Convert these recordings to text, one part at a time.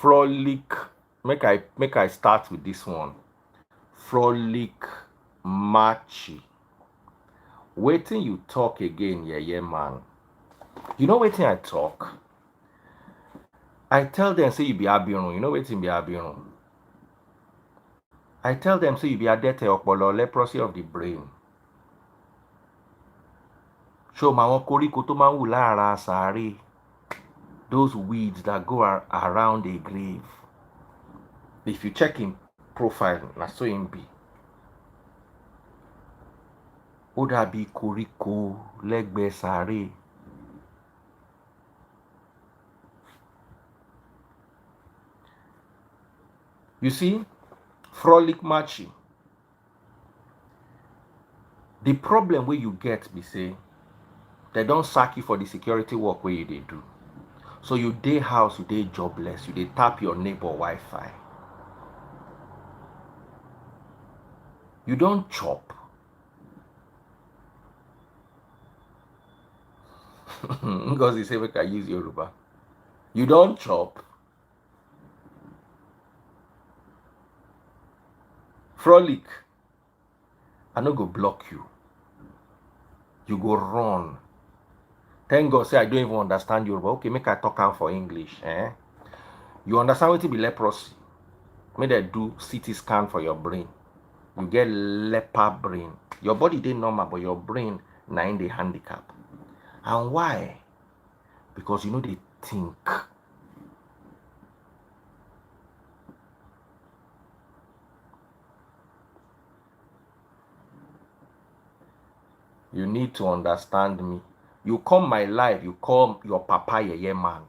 Frolic. Make I start with this one. Frolic matchy. Waiting you talk again, yeah, man. You know waiting I talk. I tell them say you be abirun. You know waiting be abirun. I tell them say you be adete opolo, leprosy of the brain. Show my one koriko to man lara sari. Those weeds that go around a grave. If you check him profile, na so him be. Oda be koriko legbe sari. You see, frolic matching. The problem where you get be say, they don't sack you for the security work where you they do. So you day house, you day jobless, you they tap your neighbor Wi-Fi. You don't chop. Because they say we can use Yoruba. You don't chop. Frolic. I no go block you. You go run. Thank God say I don't even understand Yoruba. Okay, make I talk out for English. You understand what it be leprosy? Make they do CT scan for your brain. You get leper brain. Your body dey normal, but your brain na in the handicap. And why? Because you know they think. You need to understand me. You come my life, you call your papa yeah man.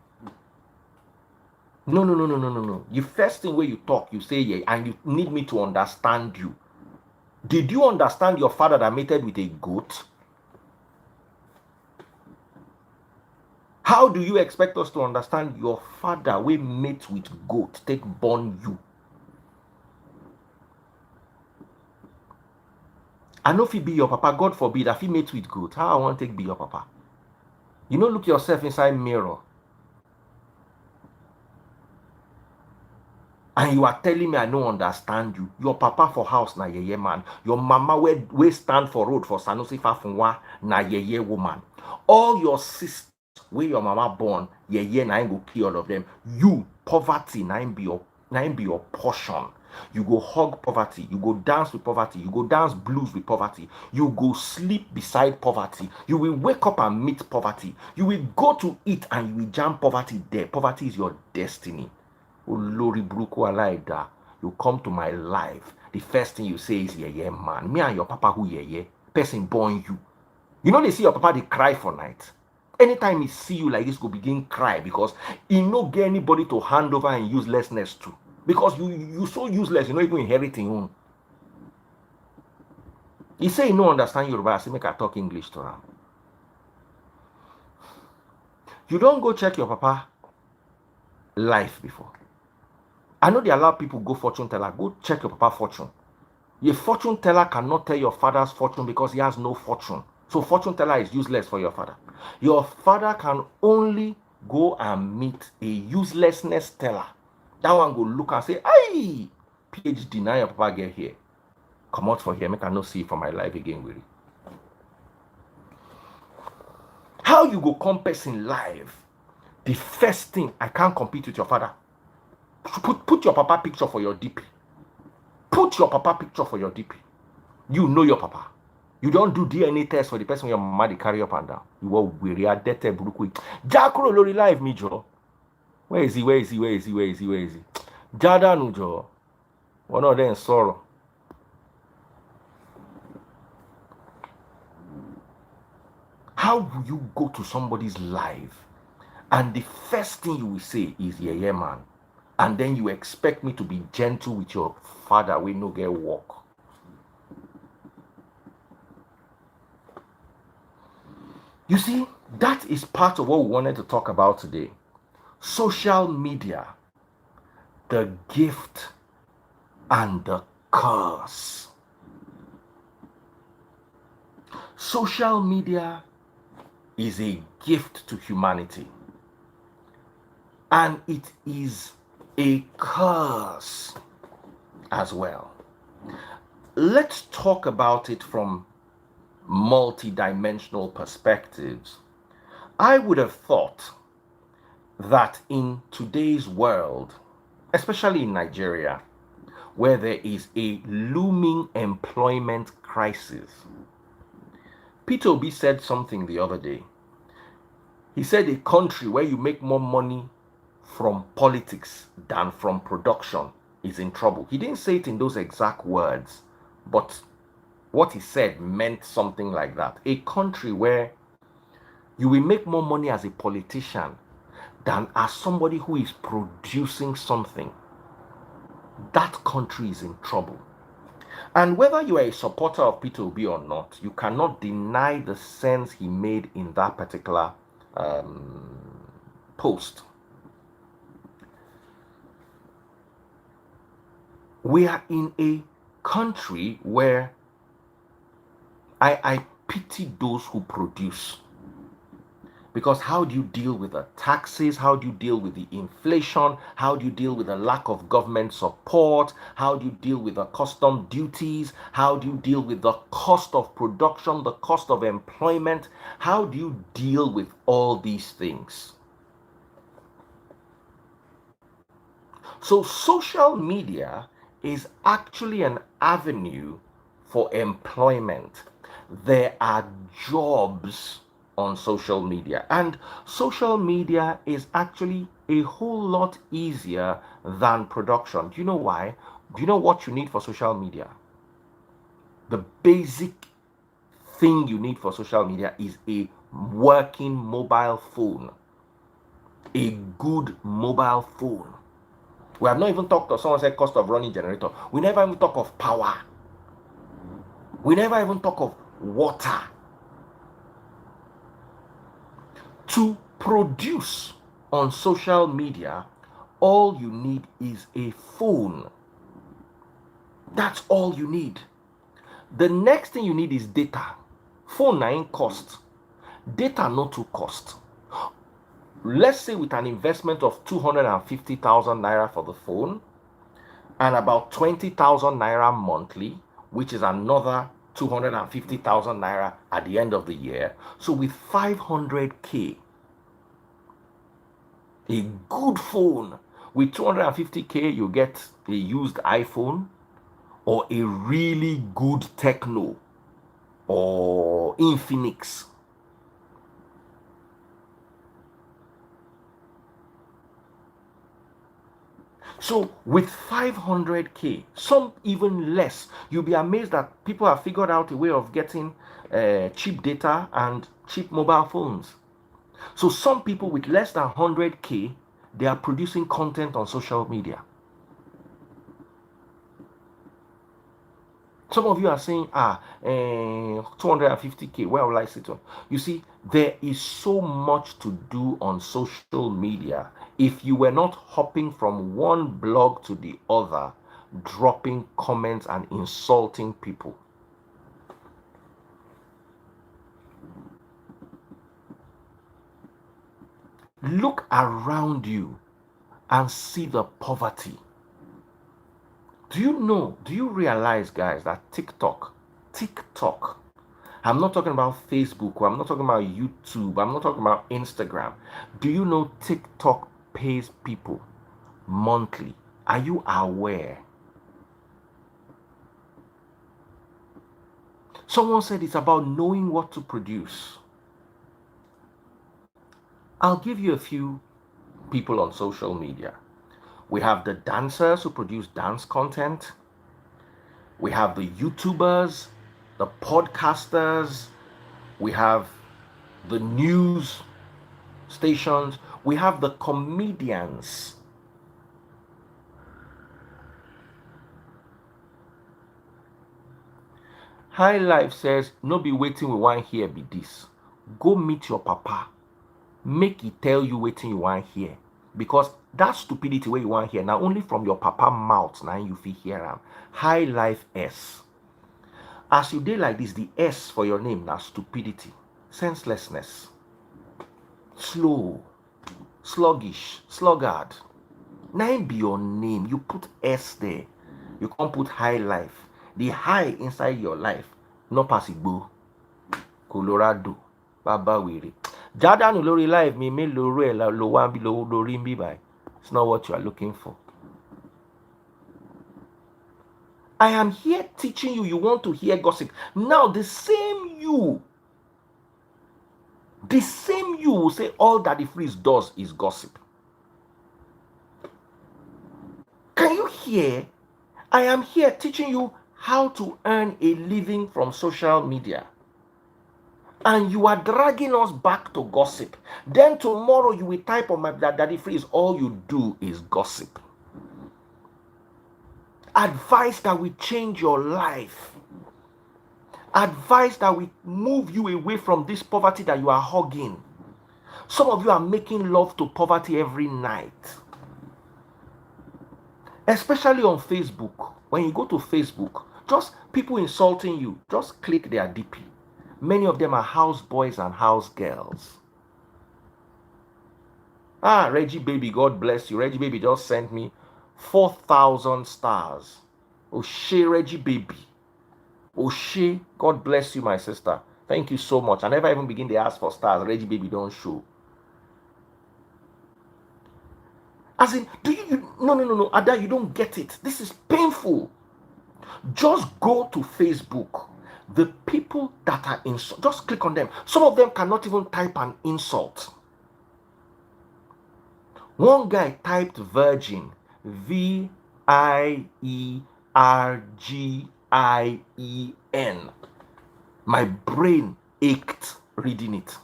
No. The first thing where you talk, you say yeah, and you need me to understand you. Did you understand your father that mated with a goat? How do you expect us to understand your father we mate with goat, take born you? I know if he be your papa, God forbid, if he mate with goat, how I want to take be your papa? You know, look yourself inside mirror. And you are telling me I don't understand you. Your papa for house na yeye man. Your mama we stand for road for Sanusi Fafunwa na yeye woman. All your sisters where your mama born, yeye na go kill all of them. You poverty na be your portion. You go hug poverty. You go dance with poverty. You go dance blues with poverty. You go sleep beside poverty. You will wake up and meet poverty. You will go to eat and you will jam poverty there. Poverty is your destiny. Olori Bruku Alaida, you come to my life. The first thing you say is, yeah, man. Me and your papa who yeah. Person born you. You know they see your papa, they cry for night. Anytime he see you like this, go begin cry because he no get anybody to hand over and uselessness to. Because you so useless, you not even inheriting. He say he no understand Yoruba, I say make I talk English to him. You don't go check your papa life before. I know they allow people go fortune teller. Go check your papa fortune. Your fortune teller cannot tell your father's fortune because he has no fortune. So fortune teller is useless for your father. Your father can only go and meet a uselessness teller. That one go look and say, "Hey, PhD now your papa get here. Come out for here. Make I not see for my life again with it." How you go compass in life? The first thing, I can't compete with your father. Put your papa picture for your DP. Put your papa picture for your DP. You know your papa. You don't do DNA test for the person your mama they carry up and down. You are weary adete buruku. Jakuro lori live me jo. Where is he? Jada nujo. One of them sorrow. How will you go to somebody's life and the first thing you will say is yeah man, and then you expect me to be gentle with your father when no get work? You see, that is part of what we wanted to talk about today. Social media, the gift and the curse. Social media is a gift to humanity, and it is a curse as well. Let's talk about it from multi-dimensional perspectives. I would have thought that in today's world, especially in Nigeria, where there is a looming employment crisis, Peter Obi said something the other day. He said a country where you make more money from politics than from production is in trouble. He didn't say it in those exact words, but what he said meant something like that. A country where you will make more money as a politician than as somebody who is producing something, that country is in trouble. And whether you are a supporter of Peter Obi or not, you cannot deny the sense he made in that particular post. We are in a country where I pity those who produce. Because how do you deal with the taxes? How do you deal with the inflation? How do you deal with the lack of government support? How do you deal with the custom duties? How do you deal with the cost of production, the cost of employment? How do you deal with all these things? So social media is actually an avenue for employment. There are jobs on social media, and social media is actually a whole lot easier than production. Do you know why? Do you know what you need for social media? The basic thing you need for social media is a working mobile phone, a good mobile phone. We have not even talked of, someone said, cost of running generator. We never even talk of power. We never even talk of water. To produce on social media, all you need is a phone. That's all you need. The next thing you need is data. Phone 9 cost. Data not to cost. Let's say with an investment of 250,000 naira for the phone and about 20,000 naira monthly, which is another 250,000 naira at the end of the year. So with 500k, a good phone with 250k, you get a used iPhone or a really good Techno or Infinix. So with 500k, some even less, you'll be amazed that people have figured out a way of getting cheap data and cheap mobile phones. So some people with less than 100k, they are producing content on social media. Some of you are saying, 250k, where will I sit on? You see, there is so much to do on social media. If you were not hopping from one blog to the other, dropping comments and insulting people. Look around you and see the poverty. Do you realize, guys, that TikTok, I'm not talking about Facebook, or I'm not talking about YouTube, I'm not talking about Instagram. Do you know TikTok pays people monthly? Are you aware? Someone said it's about knowing what to produce. I'll give you a few people on social media. We have the dancers who produce dance content. We have the YouTubers, the podcasters. We have the news stations. We have the comedians. High Life says, no be waiting we want here be this. Go meet your papa. Make it tell you waiting you want here. Because that stupidity where you want here, now only from your papa mouth, now you feel hear am. High Life S. As you did like this, the S for your name, now stupidity, senselessness, slow, sluggish, sluggard. Nine be your name. You put S there. You can't put high life. The high inside your life, no possible. Colorado, Baba Wiri. Jadanu lori life me lori lo wan bi lori mbi by. It's not what you are looking for. I am here teaching you. You want to hear gossip. Now the same you will say all that the freeze does is gossip. Can you hear? I am here teaching you how to earn a living from social media. And you are dragging us back to gossip. Then tomorrow you will type on my daddy freeze, all you do is gossip. Advice that will change your life. Advice that will move you away from this poverty that you are hugging. Some of you are making love to poverty every night. Especially on Facebook. When you go to Facebook, just people insulting you, just click their DP. Many of them are house boys and house girls. Reggie Baby, God bless you. Reggie Baby just sent me 4,000 stars. Oshe, Reggie Baby. Oshe, God bless you, my sister. Thank you so much. I never even begin to ask for stars. Reggie Baby don't show. As in, no, Ada, you don't get it. This is painful. Just go to Facebook. The people that are insult, just click on them. Some of them cannot even type an insult. One guy typed virgin, VIERGIEN. My brain ached reading it.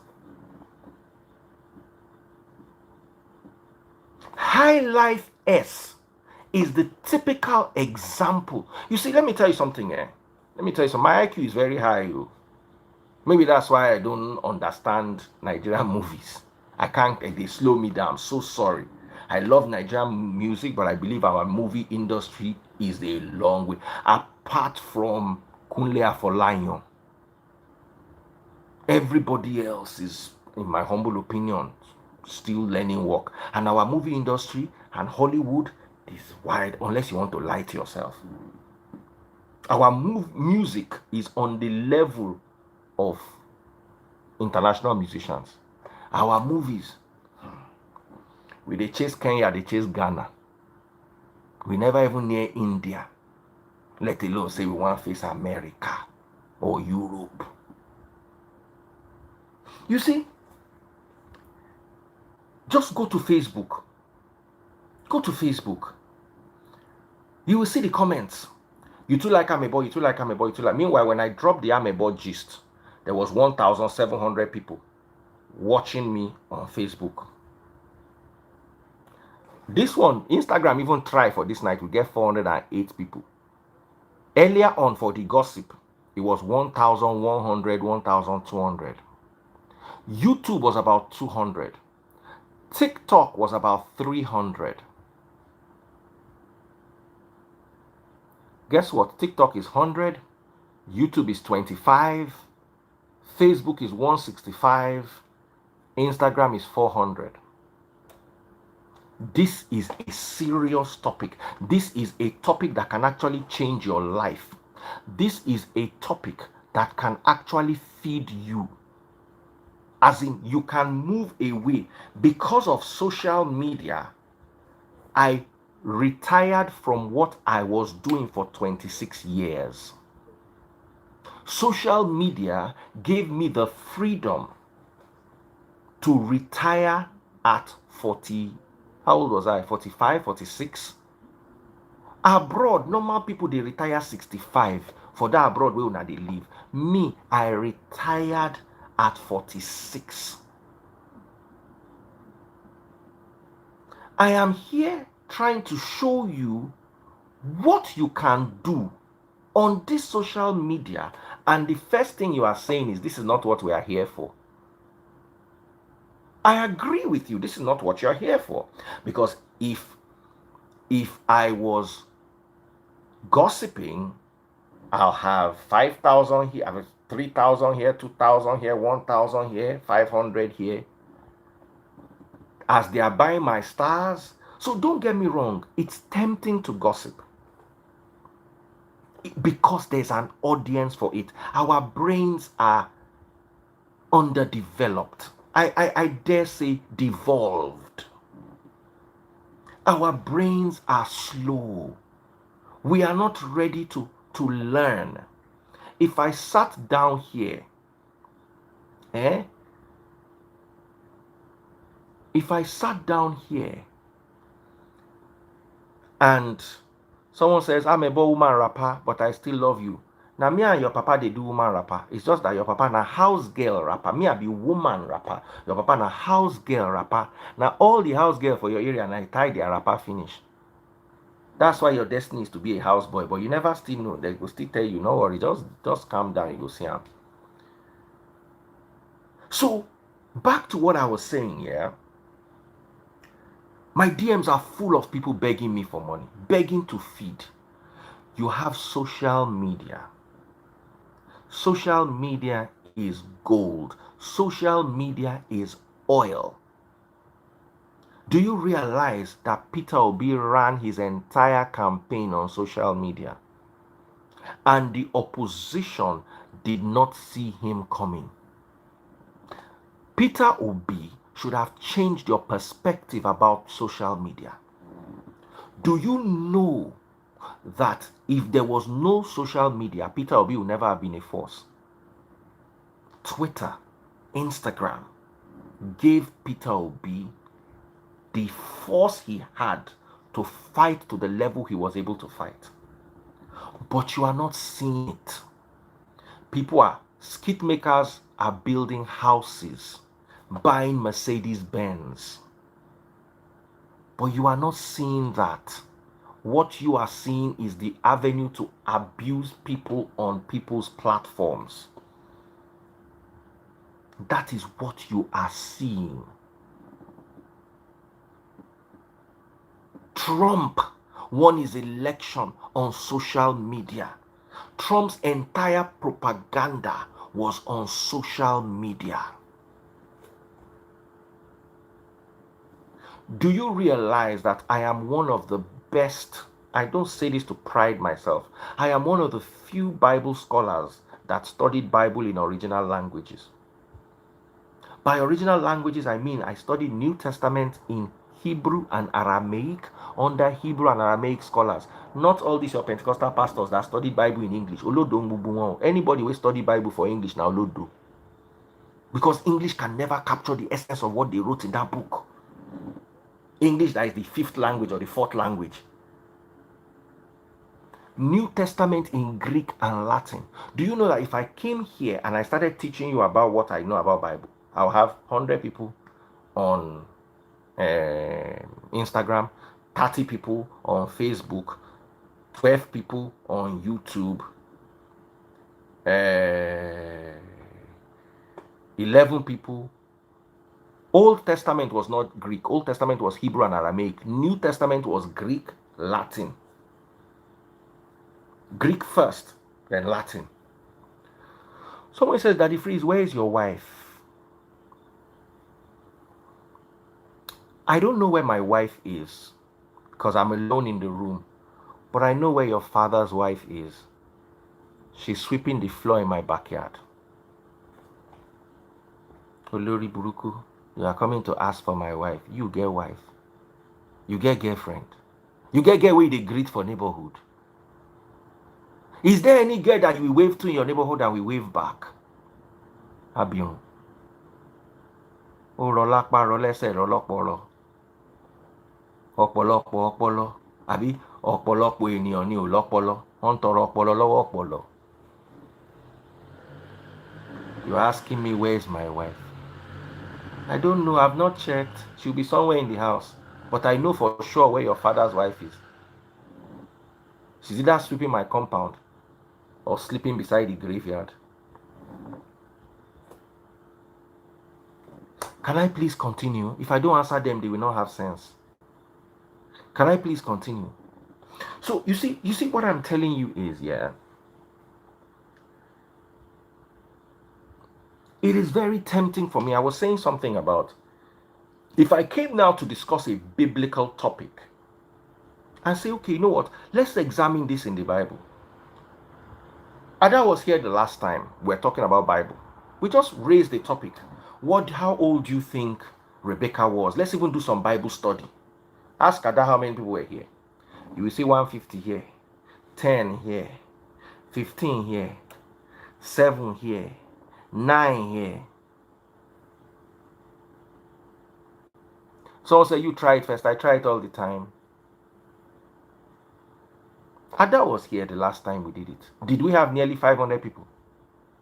High Life S is the typical example. You see, let me tell you something. Let me tell you something. My IQ is very high. Maybe that's why I don't understand Nigerian movies. I can't, they slow me down. I'm so sorry. I love Nigerian music, but I believe our movie industry is a long way. Apart from Kunle Afolayan, everybody else is, in my humble opinion, still learning work. And our movie industry and Hollywood is wide, unless you want to lie to yourself. Our music is on the level of international musicians. Our movies, they chase Kenya, they chase Ghana. We never even near India, let alone say we want to face America or Europe. You see, just go to Facebook. Go to Facebook. You will see the comments. You too like Amebo, you too like Amebo, you too like. Meanwhile, when I dropped the Amebo gist, there was 1,700 people watching me on Facebook. This one, Instagram even tried for this night. We get 408 people. Earlier on for the gossip, it was 1,100, 1,200. YouTube was about 200. TikTok was about 300. Guess what? TikTok is 100. YouTube is 25. Facebook is 165. Instagram is 400. This is a serious topic. This is a topic that can actually change your life. This is a topic that can actually feed you. As in, you can move away. Because of social media, I retired from what I was doing for 26 years. Social media gave me the freedom to retire at 40. How old was I? 45, 46? Abroad, normal people, they retire 65. For that abroad, where una they live. Me, I retired at 46. I am here trying to show you what you can do on this social media, and the first thing you are saying is, this is not what we are here for. I agree with you. This is not what you're here for. Because if I was gossiping, I'll have 5,000 here, I have 3,000 here, 2,000 here, 1,000 here, 500 here. As they are buying my stars, So don't get me wrong, it's tempting to gossip because there's an audience for it. Our brains are underdeveloped. I dare say devolved. Our brains are slow. We are not ready to learn. If I sat down here, eh? If I sat down here and someone says, I'm a boy woman rapper, but I still love you. Now me and your papa they do woman rapper. It's just that your papa na house girl rapper. Me I be woman rapper. Your papa na house girl rapper. Now all the house girl for your area and I tie their rapper finish. That's why your destiny is to be a houseboy, but you never still know. They will still tell you, no worry, just calm down, you go see him. So back to what I was saying, yeah. My DMs are full of people begging me for money, begging to feed. You have social media. Social media is gold. Social media is oil. Do you realize that Peter Obi ran his entire campaign on social media? And the opposition did not see him coming. Peter Obi should have changed your perspective about social media. Do you know that if there was no social media, Peter Obi would never have been a force? Twitter, Instagram gave Peter Obi the force he had to fight to the level he was able to fight. But you are not seeing it. People are, skit makers are building houses, buying Mercedes Benz. But you are not seeing that. What you are seeing is the avenue to abuse people on people's platforms. That is what you are seeing. Trump won his election on social media. Trump's entire propaganda was on social media. Do you realize that I am one of the best? I don't say this to pride myself. I am one of the few Bible scholars that studied Bible in original languages. By original languages, I mean I studied New Testament in Hebrew and Aramaic under Hebrew and Aramaic scholars. Not all these your Pentecostal pastors that studied Bible in English. Anybody who study Bible for English now, do. Because English can never capture the essence of what they wrote in that book. English, that is the fifth language or the fourth language. New Testament in Greek and Latin. Do you know that if I came here and I started teaching you about what I know about Bible, I'll have 100 people on Instagram, 30 people on Facebook, 12 people on YouTube, 11 people. Old Testament was not Greek. Old Testament was Hebrew and Aramaic. New Testament was Greek, Latin. Greek first, then Latin. Someone says, Daddy Freeze, where is your wife? I don't know where my wife is because I'm alone in the room. But I know where your father's wife is. She's sweeping the floor in my backyard. Olori Buruku, you are coming to ask for my wife. You get wife. You get girlfriend. You get where they greet for neighborhood. Is there any girl that you will wave to in your neighborhood and we wave back? Abion. O rolakpa rolese rolopolo. Ọ̀pọ̀lọpọ̀ ọpọlọ. Àbí ọ̀pọ̀lọpọ̀ ènìyàn ni ò lọ́pọlọ. Wọ́n ń tọrọ ọpọlọ lọ́wọ́ ọpọlọ. You're asking me where is my wife? I don't know. I've not checked. She'll be somewhere in the house. But I know for sure where your father's wife is. She's either sweeping my compound or sleeping beside the graveyard. Can I please continue? If I don't answer them, they will not have sense. Can I please continue? So you see what I'm telling you is, yeah, it is very tempting for me. I was saying something about If I came now to discuss a biblical topic and say, okay, you know what, let's examine this in the Bible. Ada was here the last time we're talking about Bible. We just raised the topic. How old do you think Rebecca was? Let's even do some Bible study. Ask Ada how many people were here. You will see 150 here, 10 here, 15 here, 7 here, 9 here. So say you try it first. I try it all the time. Ada was here the last time we did it. Did we have nearly 500 people?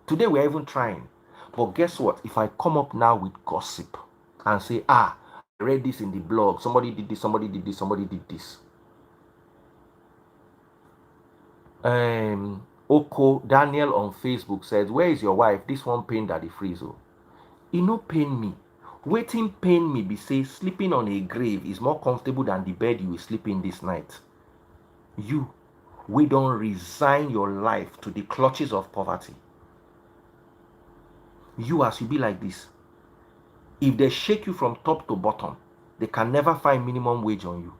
Today we're even trying. But guess what? If I come up now with gossip and say, I read this in the blog, somebody did this, somebody did this, somebody did this. Oko Daniel on Facebook says, where is your wife? This one pain Daddy Frizo. It no pain me. Waiting pain me be say sleeping on a grave is more comfortable than the bed you will sleep in this night. You, we don't resign your life to the clutches of poverty. You as you be like this. If they shake you from top to bottom, they can never find minimum wage on you.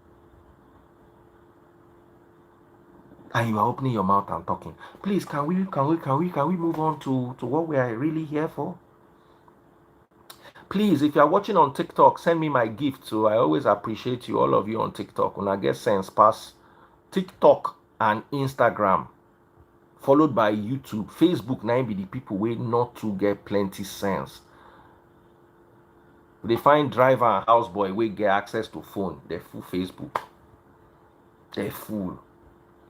And you are opening your mouth and talking. Please, can we move on to what we are really here for? Please, if you are watching on TikTok, send me my gift. So I always appreciate you, all of you on TikTok. When I get sense pass TikTok and Instagram, followed by YouTube. Facebook now be the people wait not to get plenty sense. They find driver and houseboy we get access to phone. They full Facebook. They full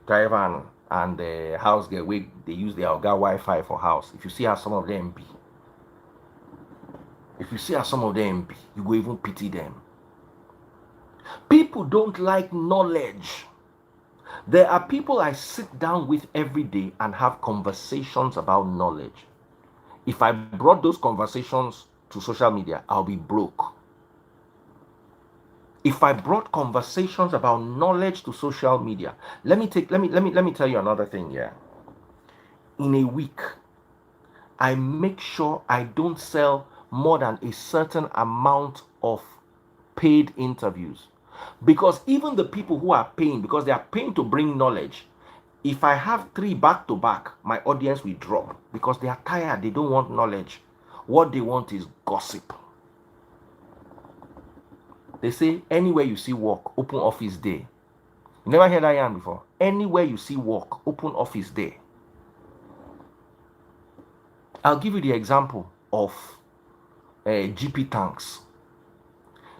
driver and the house get we they use their Oga Wi-Fi for house. If you see how some of them be, you go even pity them. People don't like knowledge. There are people I sit down with every day and have conversations about knowledge. If I brought those conversations to social media, I'll be broke. If I brought conversations about knowledge to social media, let me tell you another thing here. In a week, I make sure I don't sell more than a certain amount of paid interviews. Because even the people who are paying, because they are paying to bring knowledge, if I have 3 back to back, my audience will drop because they are tired. They don't want knowledge. What they want is gossip. They say, anywhere you see work, open office day. You never heard that yarn before? Anywhere you see work, open office day. I'll give you the example of GP tanks.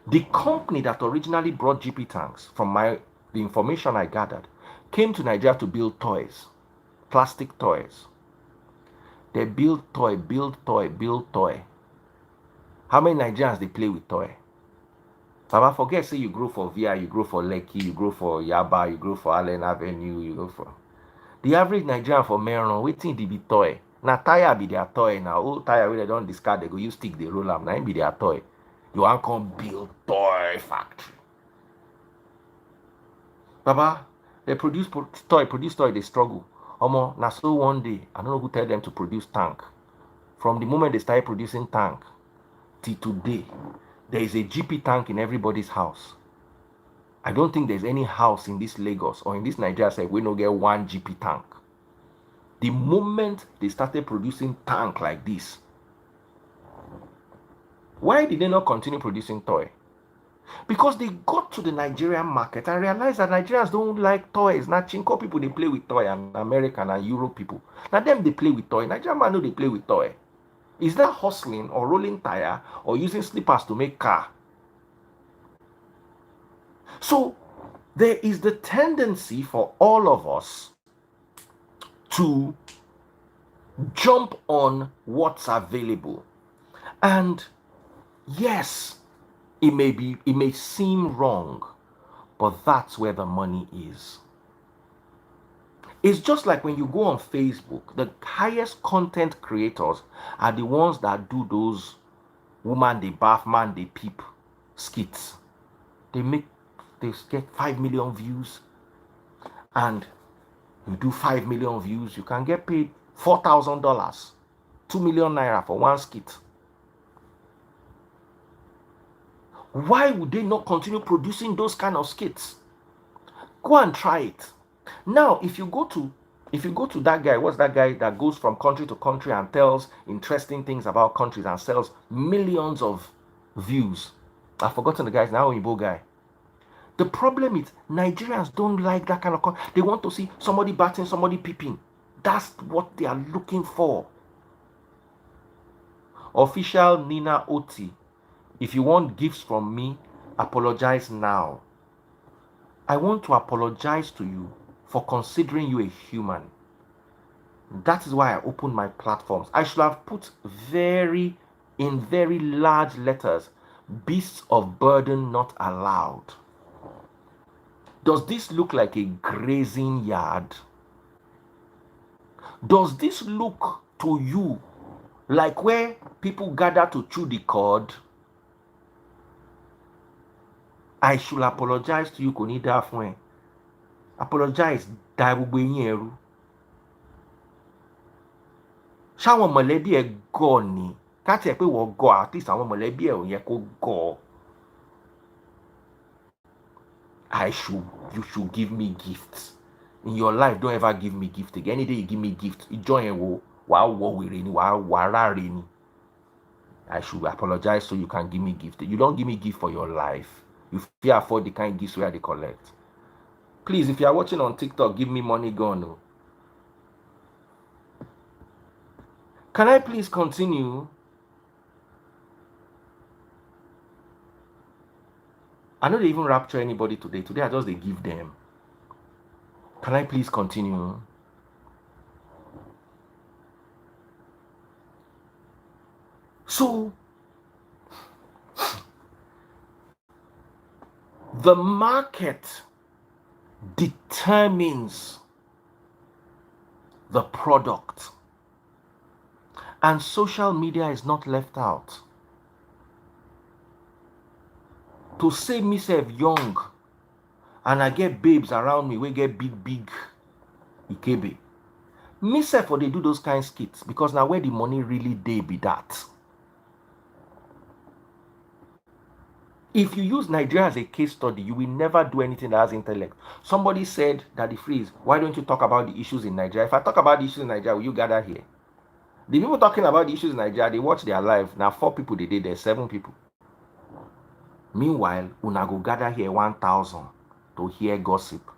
The company that originally brought GP tanks, from the information I gathered, came to Nigeria to build toys, plastic toys. They build toy. How many Nigerians they play with toy? Baba, forget say you grow for VI, you grow for Lekki, you grow for Yaba, you grow for Allen Avenue, you go for... The average Nigerian for Meron, waiting to be toy. Now tire be their toy now. Old tire where they don't discard, they go use stick, they roll up. Now be their toy. You want come build toy factory. Baba, they produce toy, they struggle. Omo, now so one day, I don't know who tell them to produce tank. From the moment they started producing tank till today, there is a GP tank in everybody's house. I don't think there's any house in this Lagos or in this Nigeria say we don't get one GP tank. The moment they started producing tank like this, why did they not continue producing toy? Because they got to the Nigerian market and realized that Nigerians don't like toys. Now Chinko people, they play with toy, and American and Europe people. Now them, they play with toy. Nigerian man know they play with toy. Is that hustling or rolling tire or using slippers to make car? So there is the tendency for all of us to jump on what's available. And yes, it may seem wrong, but that's where the money is. It's just like when you go on Facebook, the highest content creators are the ones that do those woman they bath, man they peep skits. They get 5 million views, and you do 5 million views, you can get paid $4,000, 2 million naira for one skit. Why would they not continue producing those kind of skits? Go and try it. Now, if you go to that guy, what's that guy that goes from country to country and tells interesting things about countries and sells millions of views? I've forgotten the guy's now, Oyibo guy. The problem is Nigerians don't like that kind of they want to see somebody batting, somebody peeping. That's what they are looking for. Official Nina Oti, if you want gifts from me, apologize now. I want to apologize to you for considering you a human. That is why I opened my platforms. I should have put in very large letters, beasts of burden not allowed. Does this look like a grazing yard? Does this look to you like where people gather to chew the cord? I should apologize to you, Konida Fuen. Apologize, Daibugbenyeru. Ṣáwọn mọ̀lẹ́bí ẹ̀ gọ̀ ni? Káti ẹ̀ pé wọ́n gọ̀, at least àwọn mọ̀lẹ́bí ẹ̀ ò yẹ kó gọ̀. You should give me gifts. In your life, don't ever give me gift again. Any day you give me gift, ìjọ yẹn wo wàá wọ wèrè ni, wàá ráre ni. I should apologize so you can give me gift. You don't give me gift for your life. You fit afford the kind of gifts where they collect. Please, if you are watching on TikTok, give me money gone. No. Can I please continue? I know they even rapture anybody today. Today I just they give them. Can I please continue? So, the market determines the product, and social media is not left out. To say myself young and I get babes around me, we get big Ikebe. Myself or they do those kind of skits because now where the money really they be that. If you use Nigeria as a case study, you will never do anything that has intellect. Somebody said that the freeze, why don't you talk about the issues in Nigeria? If I talk about the issues in Nigeria, will you gather here? The people talking about the issues in Nigeria, they watch their life. Now 4 people they did, there's 7 people. Meanwhile, una go gather here 1,000 to hear gossip.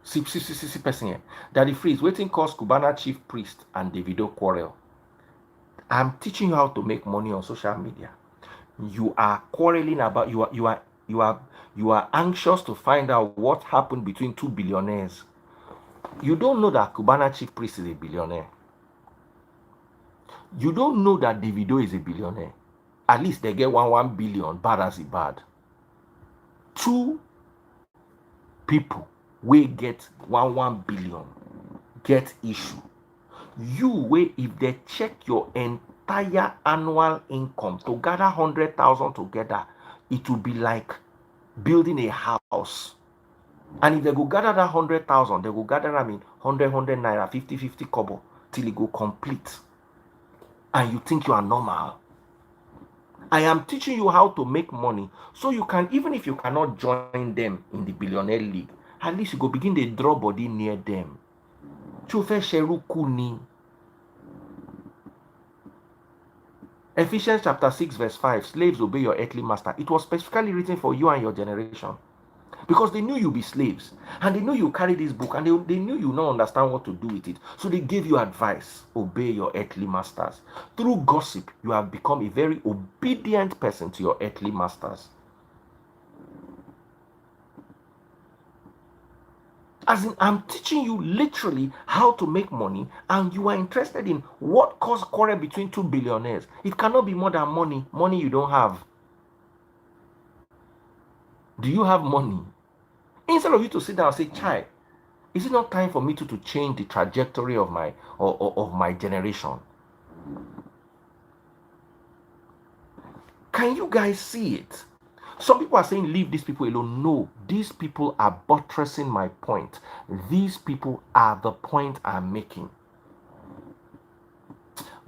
See person here. That the freeze waiting cause Cubana chief priest and Davido quarrel. I'm teaching you how to make money on social media. You are quarreling about you are anxious to find out what happened between 2 billionaires. You don't know that Cubana chief priest is a billionaire. You don't know that Davido is a billionaire. At least they get 1 billion, bad as it bad. 2 people we get 1 billion get issue. You way if they check your entire annual income to gather 100,000 together, it will be like building a house. And if they go gather that 100,000, they go gather 100 naira, 50 kobo till it go complete. And you think you are normal. I am teaching you how to make money so you can, even if you cannot join them in the billionaire league, at least you go begin to draw body near them. Ephesians chapter 6 verse 5, slaves obey your earthly master. It was specifically written for you and your generation. Because they knew you'd be slaves. And they knew you carry this book. And they knew you don't understand what to do with it. So they gave you advice. Obey your earthly masters. Through gossip, you have become a very obedient person to your earthly masters. As in, I'm teaching you literally how to make money, and you are interested in what caused quarrel between 2 billionaires. It cannot be more than money. Money you don't have. Do you have money? Instead of you to sit down and say, "Chai, is it not time for me to change the trajectory of my generation?" Can you guys see it? Some people are saying leave these people alone. No, these people are buttressing my point. These people are the point I'm making.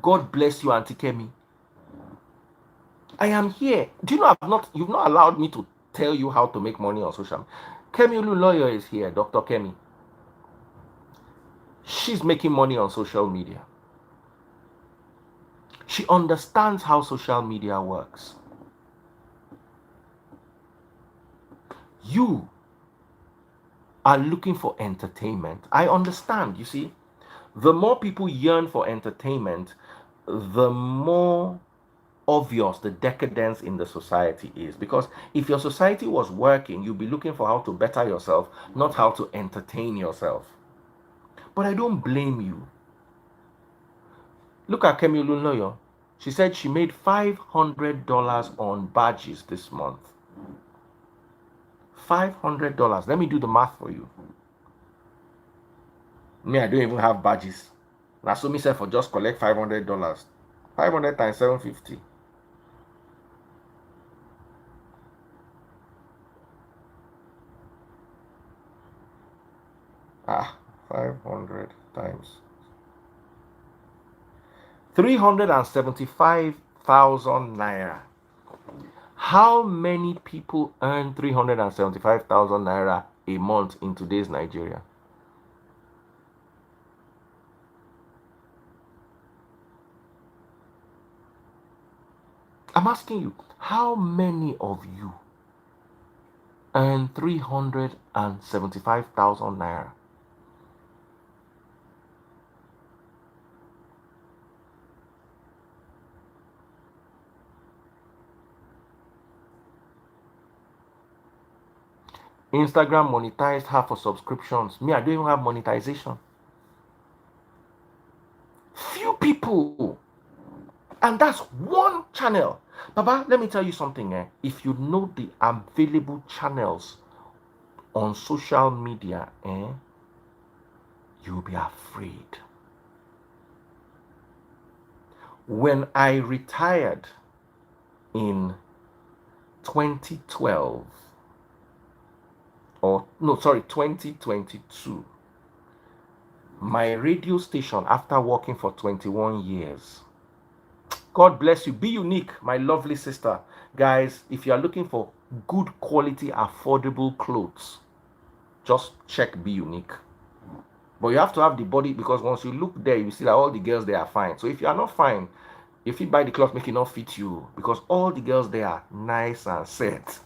God bless you, Auntie Kemi. I am here. Do you know you've not allowed me to tell you how to make money on social media. Kemi Ulu Lawyer is here, Dr. Kemi. She's making money on social media. She understands how social media works. You are looking for entertainment. I understand, you see. The more people yearn for entertainment, the more obvious the decadence in the society is. Because if your society was working, you'd be looking for how to better yourself, not how to entertain yourself. But I don't blame you. Look at Kemi Olunloyo. She said she made $500 on badges this month. $500. Let me do the math for you. Me, I don't even have badges. Now, so me said for just collect $500. 500 times 750. Ah, 500 times 375,000 naira. How many people earn 375,000 naira a month in today's Nigeria? I'm asking you, how many of you earn 375,000 naira? Instagram monetized half for subscriptions. Me, I don't even have monetization. Few people. And that's one channel. Baba, let me tell you something. If you know the available channels on social media, you'll be afraid. When I retired in 2012, 2022, my radio station, after working for 21 years, God bless you. Be unique, my lovely sister. Guys, if you are looking for good quality, affordable clothes, just check Be Unique. But you have to have the body, because once you look there, you see that all the girls there are fine. So if you are not fine, if you buy the clothes, make it not fit you, because all the girls there are nice and set.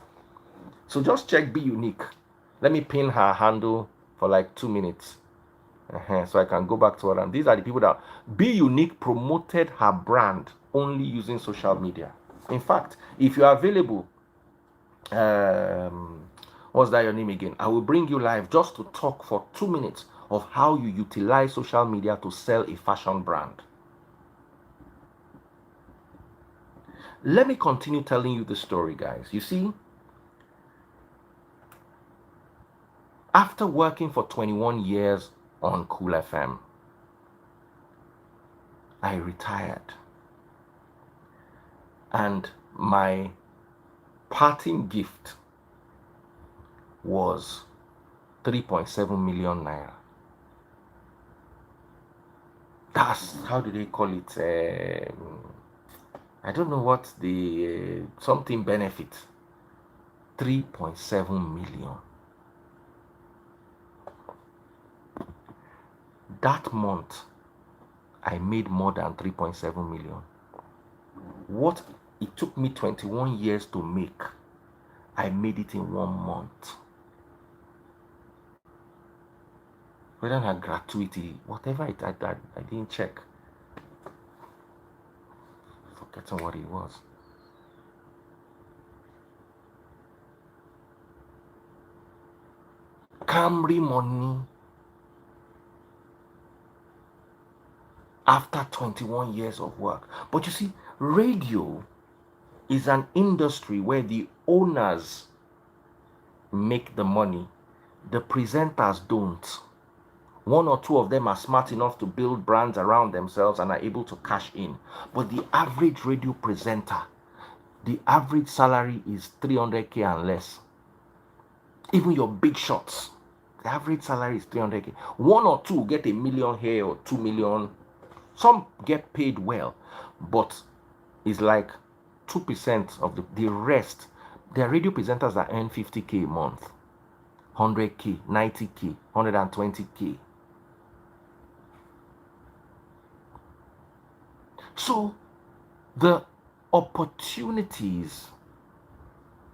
So just check Be Unique. Let me pin her handle for like 2 minutes. So I can go back to her. And these are the people that Be Unique promoted her brand only using social media. In fact, if you are available, what's that your name again? I will bring you live just to talk for 2 minutes of how you utilize social media to sell a fashion brand. Let me continue telling you the story, guys. You see, after working for 21 years on Cool FM, I retired. And my parting gift was 3.7 million naira. That's, how do they call it? I don't know what the something benefit. 3.7 million. That month, I made more than 3.7 million. What it took me 21 years to make, I made it in 1 month. Whether I had gratuity, whatever I didn't check. Forgetting what it was. Camry money. After 21 years of work. But you see, radio is an industry where the owners make the money, the presenters don't. 1 or 2 of them are smart enough to build brands around themselves and are able to cash in. But the average radio presenter, the average salary is 300k and less. Even your big shots, the average salary is 300k. One or two get 1 million here or 2 million. Some get paid well, but it's like 2% of the rest. There are radio presenters that earn 50k a month, 100k, 90k, 120k. So the opportunities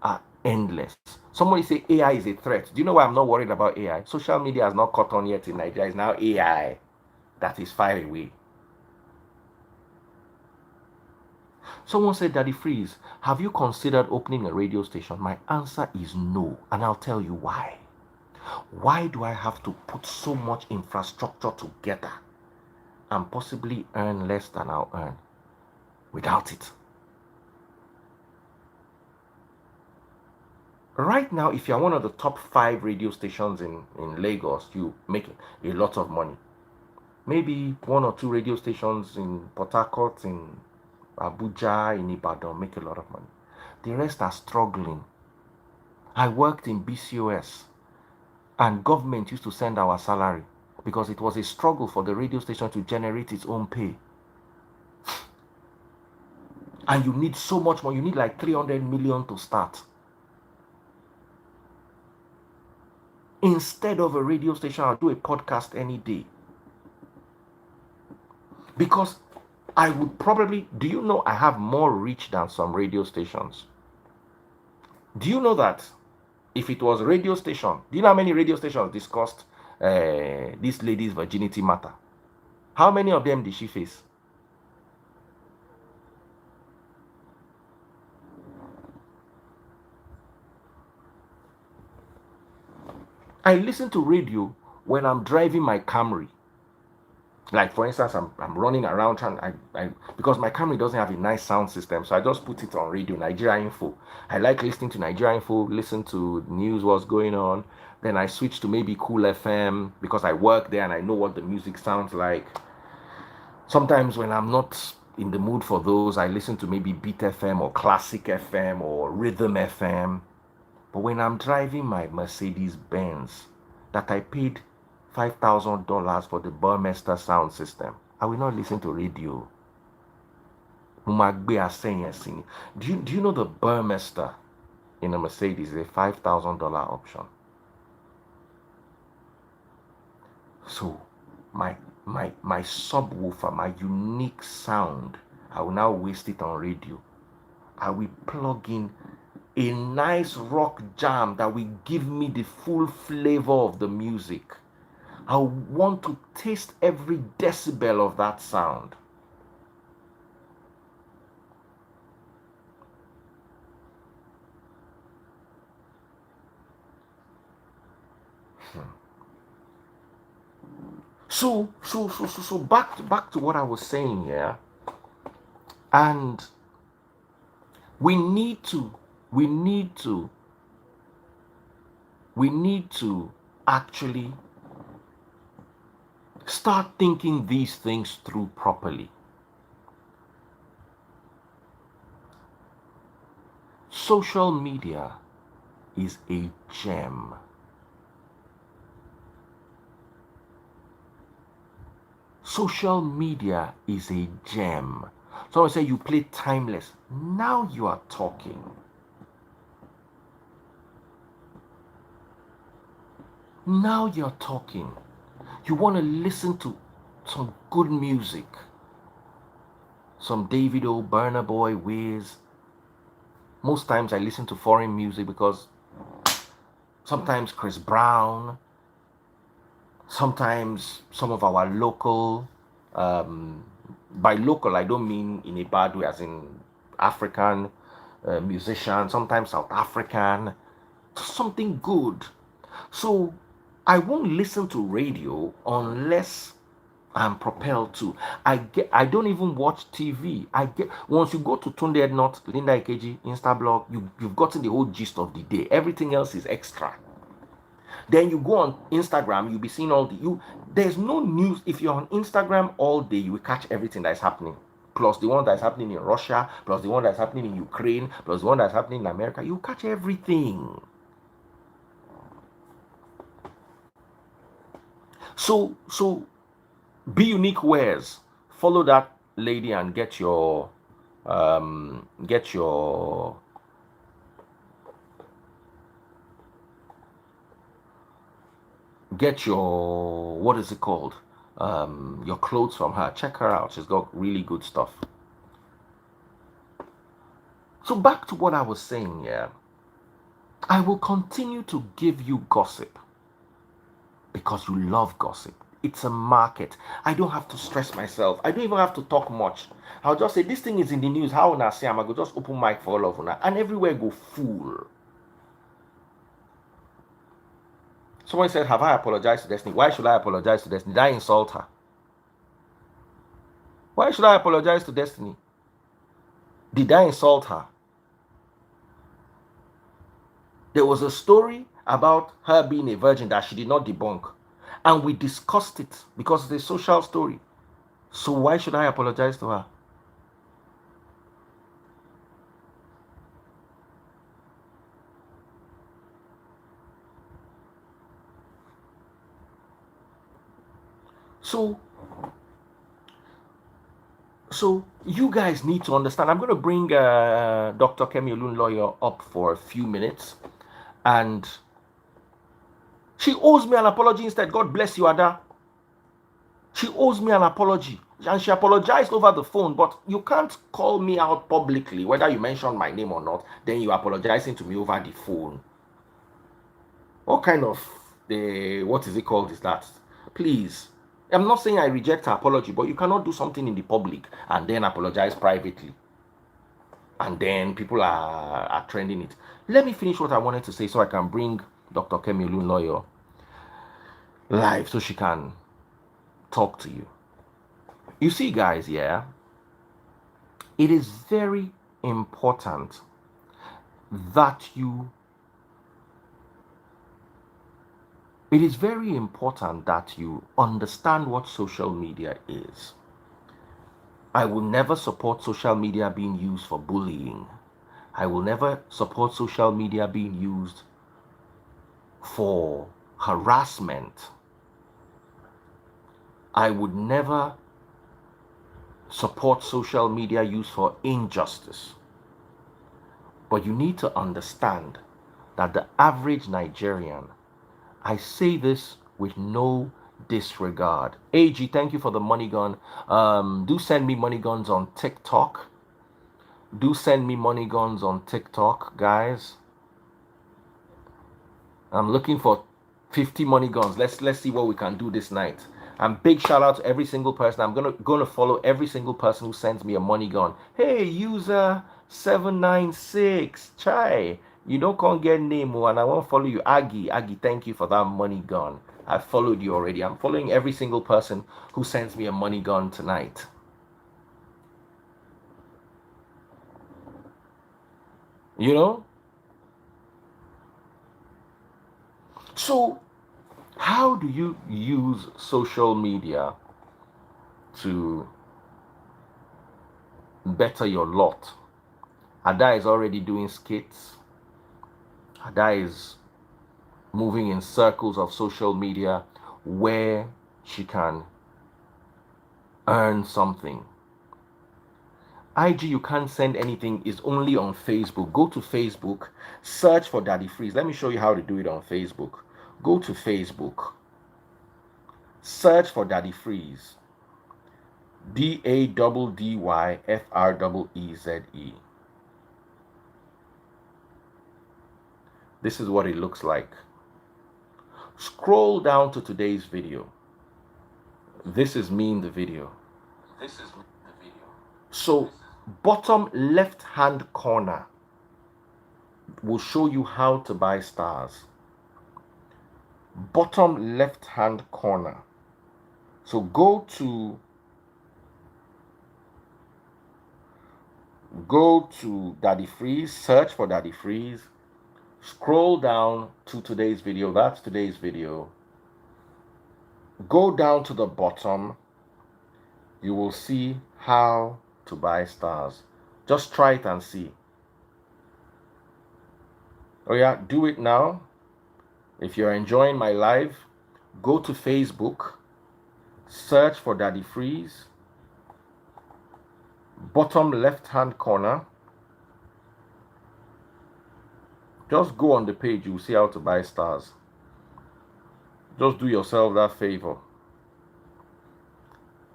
are endless. Somebody say AI is a threat. Do you know why I'm not worried about AI? Social media has not caught on yet in Nigeria. It's now AI that is far away. Someone said, Daddy Freeze, have you considered opening a radio station? My answer is no, and I'll tell you why. Why do I have to put so much infrastructure together and possibly earn less than I'll earn without it? Right now, if you're one of the top 5 radio stations in Lagos, you make a lot of money. Maybe 1 or 2 radio stations in Port Harcourt, in Abuja, in Ibadan make a lot of money. The rest are struggling. I worked in BCOS, and government used to send our salary because it was a struggle for the radio station to generate its own pay. And you need so much more. You need like 300 million to start. Instead of a radio station, I'll do a podcast any day. Because I would probably, do you know I have more reach than some radio stations? Do you know that if it was a radio station, do you know how many radio stations discussed this lady's virginity matter? How many of them did she face? I listen to radio when I'm driving my Camry. Like for instance, I'm running around because my Camry doesn't have a nice sound system, so I just put it on radio, Nigeria Info. I like listening to Nigeria Info, listen to news, what's going on. Then I switch to maybe Cool FM because I work there and I know what the music sounds like. Sometimes when I'm not in the mood for those, I listen to maybe Beat FM or Classic FM or Rhythm FM. But when I'm driving my Mercedes Benz that I paid $5,000 for the Burmester sound system, I will not listen to radio. Do you know the Burmester in a Mercedes is a $5,000 option? So my subwoofer, my unique sound, I will now waste it on radio. I will plug in a nice rock jam that will give me the full flavor of the music. I want to taste every decibel of that sound. So back to what I was saying here. And we need to actually start thinking these things through properly. Social media is a gem. Social media is a gem. Someone say you play timeless. Now you are talking. Now you're talking. You want to listen to some good music. Some Davido, Burna Boy, Wiz. Most times I listen to foreign music because sometimes Chris Brown, sometimes some of our local, by local I don't mean in a bad way, as in African musicians, sometimes South African, something good. So I won't listen to radio unless I'm propelled to. I don't even watch TV. Once you go to Tunde Ednot, Linda Ikeji, Instablog, you've gotten the whole gist of the day. Everything else is extra. Then you go on Instagram, you'll be seeing there's no news. If you're on Instagram all day, you will catch everything that's happening. plus the one that's happening in Russia, plus the one that's happening in Ukraine, plus the one that's happening in America. You catch everything. So Be Unique Wears. Follow that lady and get your get your what is it called? Your clothes from her. Check her out. She's got really good stuff. So back to what I was saying, yeah. I will continue to give you gossip because you love gossip. It's a market. I don't have to stress myself. I don't even have to talk much. I'll just say, this thing is in the news. How na say, I'm going to just open mic for all of them. And everywhere go full. Someone said, have I apologized to Destiny? Why should I apologize to Destiny? Did I insult her? Why should I apologize to Destiny? Did I insult her? There was a story about her being a virgin that she did not debunk. And we discussed it because it's a social story. So why should I apologize to her? So you guys need to understand. I'm going to bring Dr. Kemi Olunloyo up for a few minutes. And she owes me an apology instead. God bless you, Ada. She owes me an apology. And she apologized over the phone. But you can't call me out publicly, whether you mention my name or not. Then you're apologizing to me over the phone. What kind of, what is it called is that? Please. I'm not saying I reject her apology, but you cannot do something in the public and then apologize privately. And then people are trending it. Let me finish what I wanted to say so I can bring Dr. Kemi Olunloyo live so she can talk to you. You see, guys, yeah, it is very important that you understand what social media is. I will never support social media being used for bullying. I will never support social media being used for harassment. I would never support social media used for injustice. But you need to understand that the average Nigerian, I say this with no disregard. AG, thank you for the money gun. Do send me money guns on TikTok. Do send me money guns on TikTok, guys. I'm looking for 50 money guns. Let's see what we can do this night. And big shout out to every single person. I'm gonna follow every single person who sends me a money gun. Hey, user 796. Chai. You don't come get name and I won't follow you. Aggie, thank you for that money gun. I followed you already. I'm following every single person who sends me a money gun tonight. You know? So, how do you use social media to better your lot? Ada is already doing skits. Ada is moving in circles of social media where she can earn something. IG, you can't send anything, is only on Facebook. Go to Facebook, search for Daddy Freeze. Let me show you how to do it on Facebook. Go to Facebook, search for Daddy Freeze. DADDYFREEZE. This is what it looks like. Scroll down to today's video. This is me in the video. So, bottom left hand corner will show you how to buy stars. Bottom left hand corner. So go to Daddy Freeze, search for Daddy Freeze, scroll down to today's video. That's today's video. Go down to the bottom. You will see how to buy stars. Just try it and see. Oh yeah, do it now. If you're enjoying my live, go to Facebook, search for Daddy Freeze, bottom left hand corner. Just go on the page, you'll see how to buy stars. Just do yourself that favor.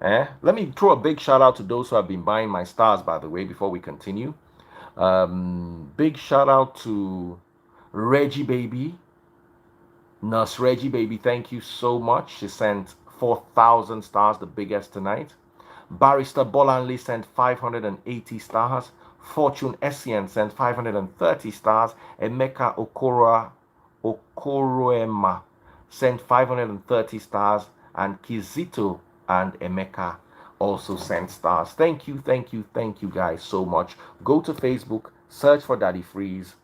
Let me throw a big shout out to those who have been buying my stars, by the way, before we continue. Big shout out to Reggie Baby, Nurse Reggie Baby. Thank you so much. She sent 4,000 stars, the biggest tonight. Barrister Bolanley sent 580 stars. Fortune Essien sent 530 stars. Emeka Okoroema sent 530 stars. And Kizito and Emeka also sent stars. Thank you guys so much. Go to Facebook, search for Daddy Freeze,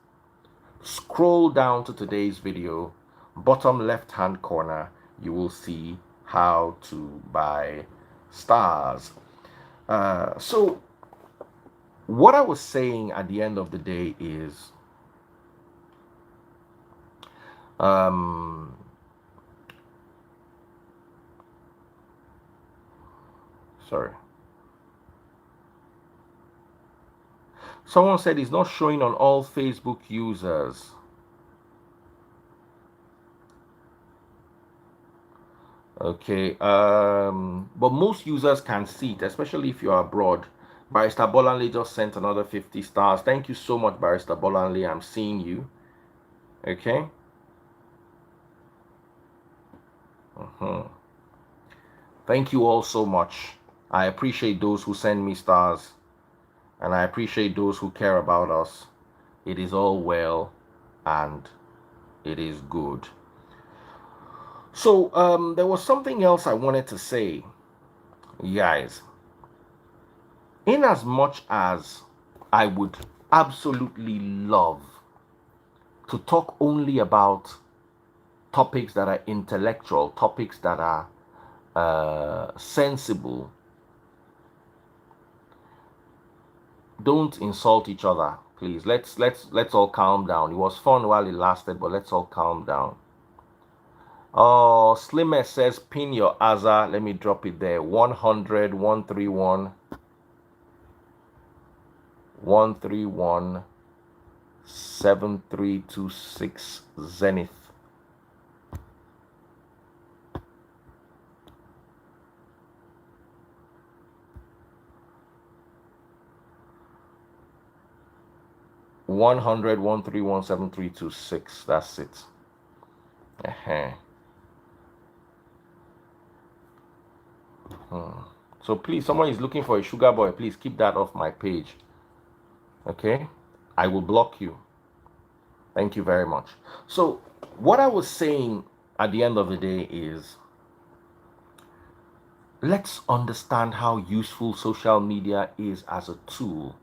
scroll down to today's video, bottom left hand corner, you will see how to buy stars. So what I was saying at the end of the day is sorry. Someone said it's not showing on all Facebook users. Okay, but most users can see it, especially if you're abroad. Barrister Bolanley just sent another 50 stars. Thank you so much, Barrister Bolanley. I'm seeing you. Okay. Thank you all so much. I appreciate those who send me stars, and I appreciate those who care about us. It is all well and it is good. So there was something else I wanted to say, guys. In as much as I would absolutely love to talk only about topics that are intellectual, topics that are sensible, don't insult each other, please. Let's all calm down. It was fun while it lasted, but let's all calm down. Oh, Slimmer says pin your Aza. Let me drop it there. 100 131 131 7326 Zenith. One 1317326. That's it. So please, someone is looking for a sugar boy. Please keep that off my page. Okay, I will block you. Thank you very much. So what I was saying at the end of the day is, let's understand how useful social media is as a tool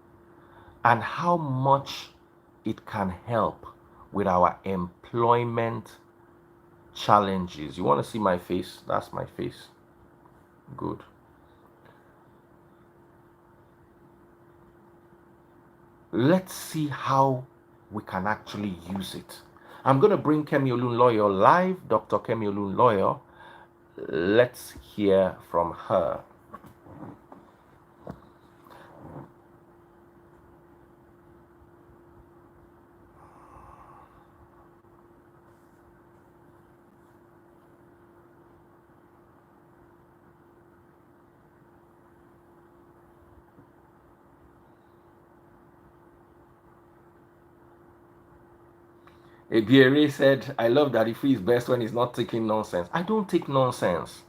and how much it can help with our employment challenges. You want to see my face? That's my face. Good. Let's see how we can actually use it. I'm going to bring Kemi Olunloyo live, Dr. Kemi Olunloyo. Let's hear from her. Ebiere said, I love that if he's best when he's not taking nonsense. I don't take nonsense.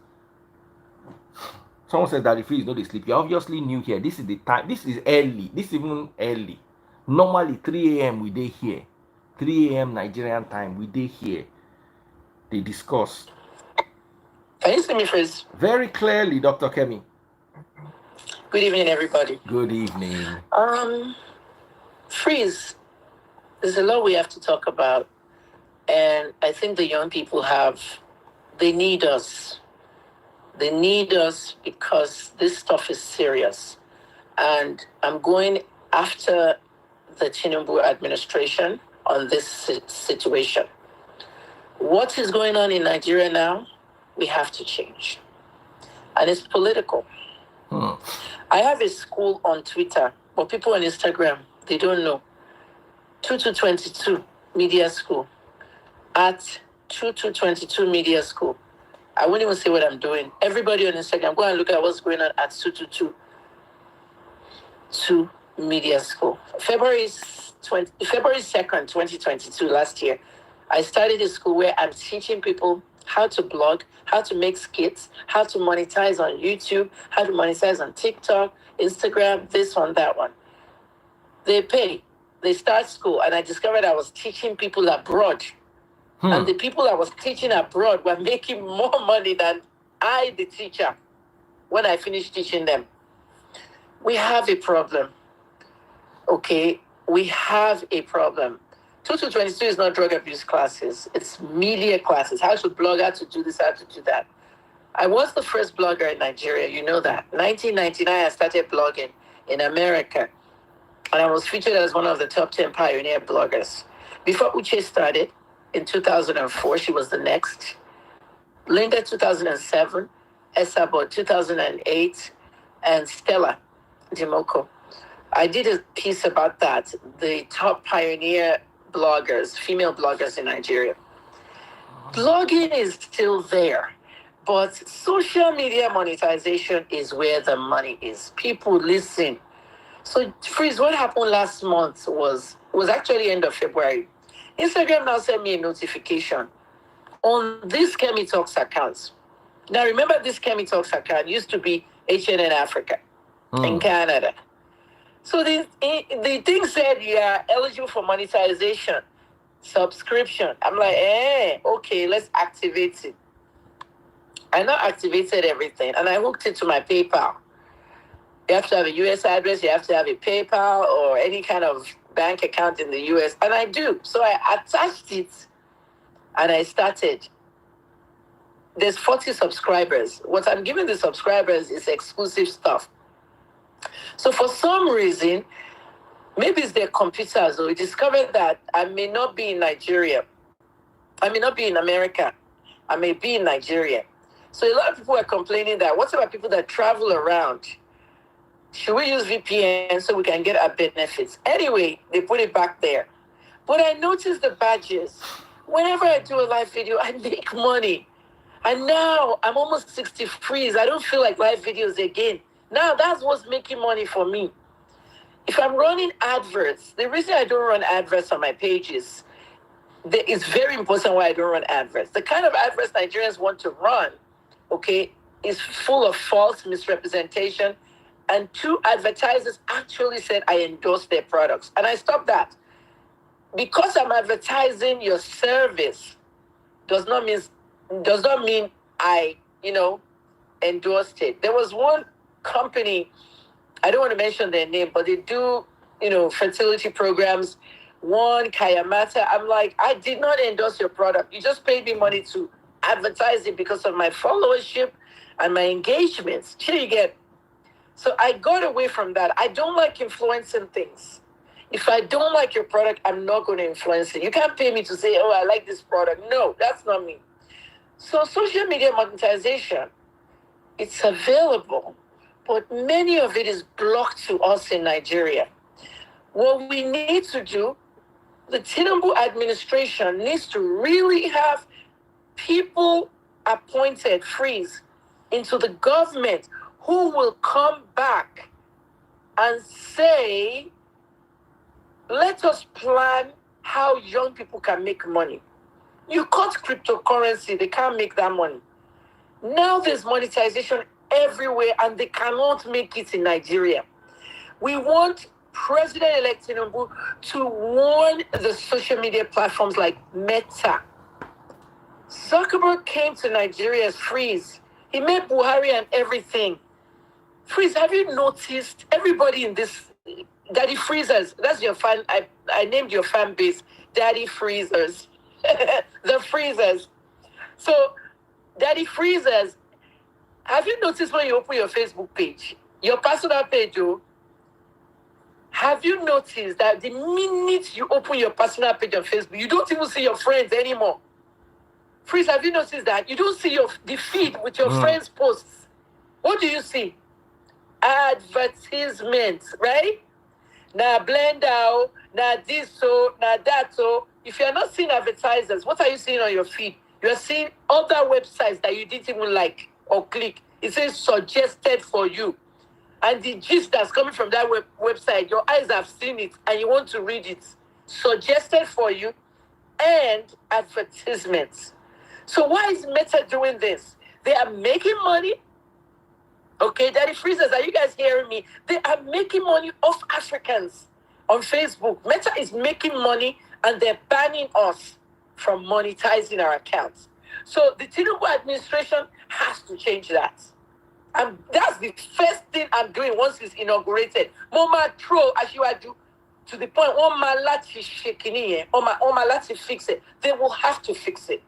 Someone said that if he's not asleep, you're obviously new here. This is the time. This is early. This is even early. Normally 3 a.m. we day here. 3 a.m. Nigerian time we day here. They discuss. Can you see me, Freeze? Very clearly, Dr. Kemi. Good evening, everybody. Good evening. Freeze. There's a lot we have to talk about, and I think the young people they need us. They need us because this stuff is serious. And I'm going after the Tinubu administration on this situation. What is going on in Nigeria now? We have to change. And it's political. I have a school on Twitter, but people on Instagram, they don't know. 2222 Media School. At 2222 Media School. I won't even say what I'm doing. Everybody on Instagram, go and look at what's going on at 2222 Media School. February 2nd, 2022, last year, I started a school where I'm teaching people how to blog, how to make skits, how to monetize on YouTube, how to monetize on TikTok, Instagram, this one, that one. They pay. They start school, and I discovered I was teaching people abroad. And the people I was teaching abroad were making more money than I, the teacher, when I finished teaching them. We have a problem. Okay, we have a problem. 2222 is not drug abuse classes. It's media classes. How to blog, how to do this, how to do that. I was the first blogger in Nigeria. You know that. 1999, I started blogging in America. And I was featured as one of the top 10 pioneer bloggers. Before Uche started, in 2004, she was the next. Linda, 2007. Esabo, 2008. And Stella Dimoko. I did a piece about that, the top pioneer bloggers, female bloggers in Nigeria. Blogging is still there, but social media monetization is where the money is. People listen. So, Freeze, what happened last month was actually end of February. Instagram now sent me a notification on this Kemi Talks account. Now, remember, this Kemi Talks account used to be HNN Africa in Canada. So the thing said you are eligible for monetization, subscription. I'm like, okay, let's activate it. I now activated everything, and I hooked it to my PayPal. You have to have a US address, you have to have a PayPal or any kind of bank account in the US, and I do. So I attached it, and I started. There's 40 subscribers. What I'm giving the subscribers is exclusive stuff. So for some reason, maybe it's their computers, or we discovered that I may not be in Nigeria. I may not be in America. I may be in Nigeria. So a lot of people are complaining that, what about people that travel around? Should we use VPN so we can get our benefits? Anyway, they put it back there. But I noticed the badges. Whenever I do a live video, I make money. And now I'm almost 60 Freeze. I don't feel like live videos again. Now that's what's making money for me. If I'm running adverts, the reason I don't run adverts on my pages, it's very important why I don't run adverts. The kind of adverts Nigerians want to run, okay, is full of false misrepresentation. And 2 advertisers actually said I endorse their products. And I stopped that. Because I'm advertising your service does not mean I, endorsed it. There was one company, I don't want to mention their name, but they do, fertility programs. One, Kayamata. I'm like, I did not endorse your product. You just paid me money to advertise it because of my followership and my engagements. You get. So I got away from that. I don't like influencing things. If I don't like your product, I'm not going to influence it. You can't pay me to say, oh, I like this product. No, that's not me. So social media monetization, it's available, but many of it is blocked to us in Nigeria. What we need to do, the Tinubu administration needs to really have people appointed, Freeze, into the government who will come back and say, let us plan how young people can make money. You cut cryptocurrency, they can't make that money. Now there's monetization everywhere and they cannot make it in Nigeria. We want President-elect Tinubu to warn the social media platforms like Meta. Zuckerberg came to Nigeria as Freeze. He made Buhari and everything. Freeze, have you noticed everybody in this Daddy Freezers? That's your fan. I named your fan base Daddy Freezers. The Freezers. So, Daddy Freezers, have you noticed when you open your Facebook page, your personal page, Have you noticed that the minute you open your personal page on Facebook, you don't even see your friends anymore? Freeze, have you noticed that? You don't see the feed with your friends' posts. What do you see? Advertisements, right? Now Blender, now this, so now that. So if you're not seeing advertisers, what are you seeing on your feed? You're seeing other websites that you didn't even like or click. It says suggested for you. And the gist that's coming from that website, your eyes have seen it and you want to read it. Suggested for you and advertisements. So why is Meta doing this? They are making money. Okay, Daddy Freezers, are you guys hearing me? They are making money off Africans on Facebook. Meta is making money and they're banning us from monetizing our accounts. So the Tinubu administration has to change that. And that's the first thing I'm doing once it's inaugurated. Moma throw Ashiwaju to the point, Lati shekini, Lati fix it. They will have to fix it.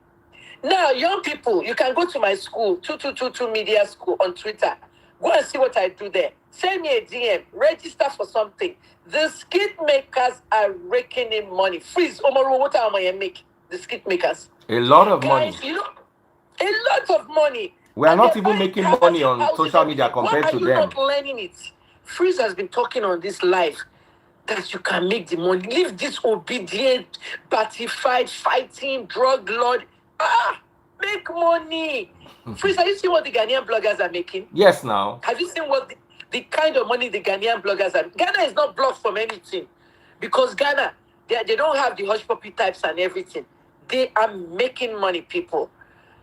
Now, young people, you can go to my school, 2222 Media School on Twitter. Go and see what I do there. Send me a DM. Register for something. The skit makers are raking in money. Freeze, Omaru, what am I make? The skit makers. A lot of money. You know, a lot of money. We are not even making money on social media compared to them. Why are you not learning it? Freeze has been talking on this live that you can make the money. Leave this obedient, batified, fighting, drug lord. Make money. Freeze, have you seen what the Ghanaian bloggers are making? Yes, now. Have you seen what the kind of money the Ghanaian bloggers are? Ghana is not blocked from anything because Ghana, they don't have the hush puppy types and everything. They are making money, people.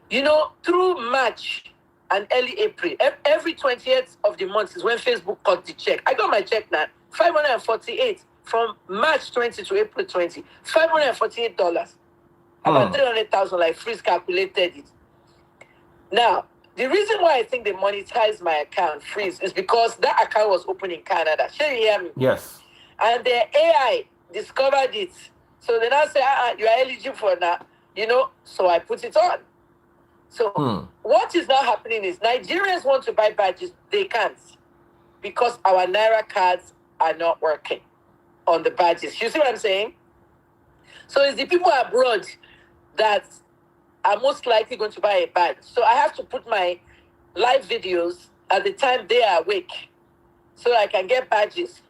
You know, through March and early April, every 20th of the month is when Facebook cut the check. I got my check now, $548 from March 20 to April 20, $548. About 300,000, like Freeze calculated it. Now, the reason why I think they monetized my account, Freeze, is because that account was open in Canada. Shall you hear me? Yes. And their AI discovered it. So they now say, you are eligible for that, you know, so I put it on. So what is now happening is Nigerians want to buy badges, they can't because our Naira cards are not working on the badges. You see what I'm saying? So it's the people abroad that are most likely going to buy a badge. So I have to put my live videos at the time they are awake so I can get badges.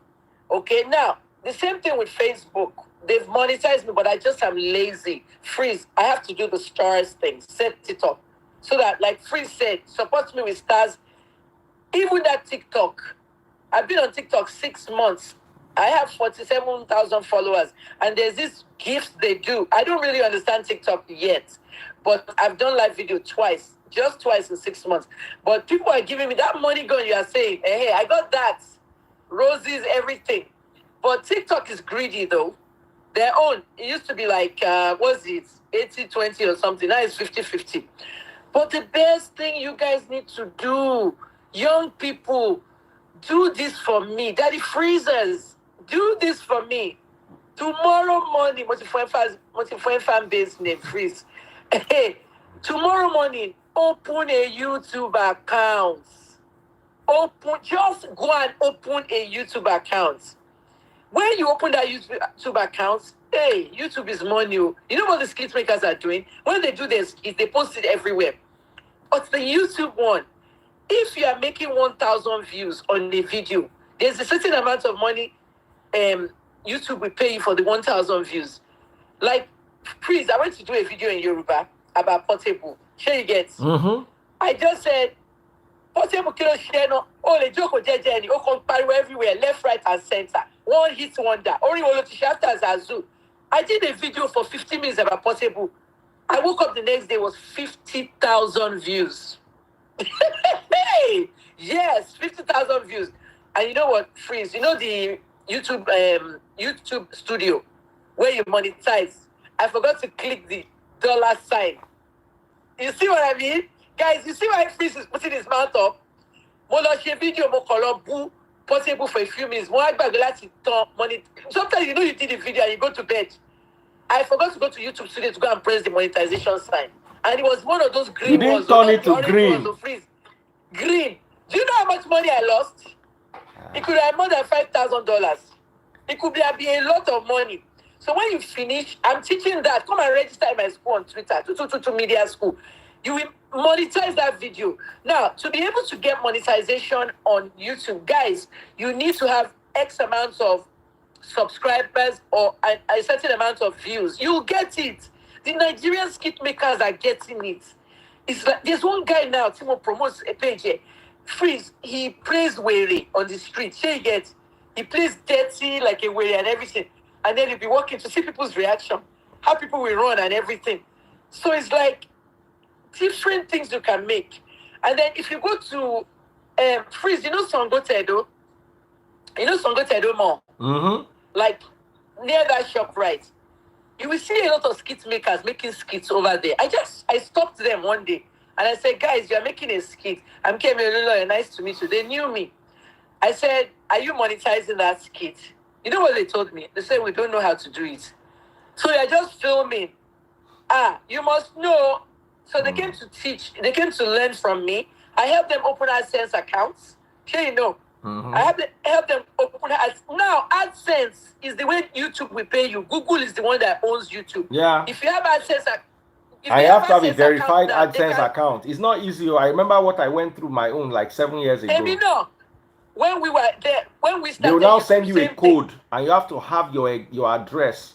Okay, now, the same thing with Facebook. They've monetized me, but I just am lazy. Freeze, I have to do the stars thing, set it up. So that, like Freeze said, support me with stars. Even that TikTok, I've been on TikTok 6 months. I have 47,000 followers. And there's this gifts they do. I don't really understand TikTok yet. But I've done live video twice. Just twice in 6 months. But people are giving me that money gun you are saying. Hey, I got that. Roses, everything. But TikTok is greedy, though. Their own. It used to be like, what's it? 80-20 or something. Now it's 50-50. But the best thing you guys need to do, young people, do this for me. Daddy Freezers, do this for me. Tomorrow morning, fan base name, Freeze. Hey, tomorrow morning, open a YouTube account. Just go and open a YouTube account. When you open that YouTube account, hey, YouTube is money. You know what the skit makers are doing? When they do this, they post it everywhere. But the YouTube one, if you are making 1,000 views on a video, there's a certain amount of money YouTube will pay you for the 1,000 views. Like, please, I went to do a video in Yoruba about Portable. Sure you get? I just said, Portable kilo share no. Oh, the joke jejeni. Oh, compare everywhere, left, right, and center. One hit wonder. Only one after Zazu. I did a video for 50 minutes about Portable. I woke up the next day, was 50,000 views. Hey, yes, 50,000 views. And you know what, Freeze? You know the YouTube studio where you monetize. I forgot to click the $sign. You see what I mean? Guys, you see why Freeze is putting his mouth up? Video Portable for a few minutes. Money. Sometimes you know you did the video and you go to bed. I forgot to go to YouTube studio to go and press the monetization sign. And it was one of those green ones. You didn't turn it to green. Green. Do you know how much money I lost? It could have more than $5,000. It could be a lot of money. So when you finish, I'm teaching that. Come and register in my school on Twitter, 222 Media School. You will monetize that video. Now, to be able to get monetization on YouTube, guys, you need to have X amount of subscribers or a certain amount of views. You'll get it. The Nigerian skit makers are getting it. It's like there's one guy now, Timo promotes a page here. Freeze, he plays Were on the street. He plays dirty like a Were and everything. And then he'll be walking to see people's reaction, how people will run and everything. So it's like different things you can make. And then if you go to Freeze, you know Songotedo? You know Songotedo Mall? Mm-hmm. Like near that shop, right? You will see a lot of skit makers making skits over there. I stopped them one day and I said, guys, you're making a skit. I'm Kemelula, nice to meet you. They knew me. I said, are you monetizing that skit? You know what they told me? They said, we don't know how to do it. So they're just filming. You must know. So they came to teach. They came to learn from me. I helped them open AdSense accounts. Sure, you know. Mm-hmm. I help them open AdSense. Now, AdSense is the way YouTube will pay you. Google is the one that owns YouTube. Yeah. If you have AdSense, I have to have a verified AdSense account. It's not easy. I remember what I went through my own like 7 years ago. Maybe no. When we were there, when we started, they will now send you a code, and you have to have your address,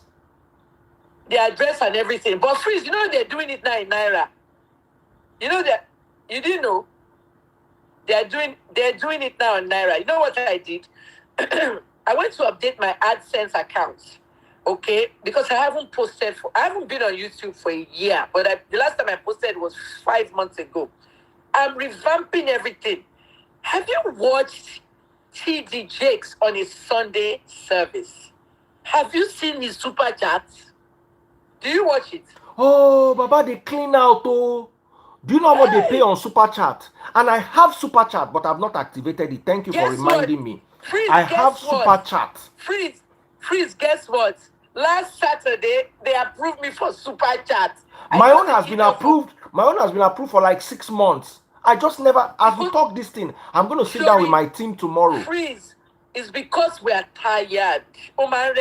the address and everything. But Freeze, you know they're doing it now in Naira. You know that you didn't know they're doing it now in Naira. You know what I did? I went to update my AdSense account, okay? Because I haven't been on YouTube for a year, but the last time I posted was 5 months ago. I'm revamping everything. Have you watched TD Jakes on his Sunday service? Have you seen his super chats? Do you watch it? Oh, Baba, they clean out. Oh, do you know what they pay on super chat? And I have super chat, but I've not activated it. Thank you for reminding me. Freeze, I have super chat. Freeze, guess what? Last Saturday they approved me for super chat. My own has been approved. My own has been approved for like 6 months. I just never, as we talk this thing, I'm going to sit down with my team tomorrow. Freeze, it's because we are tired. Mama,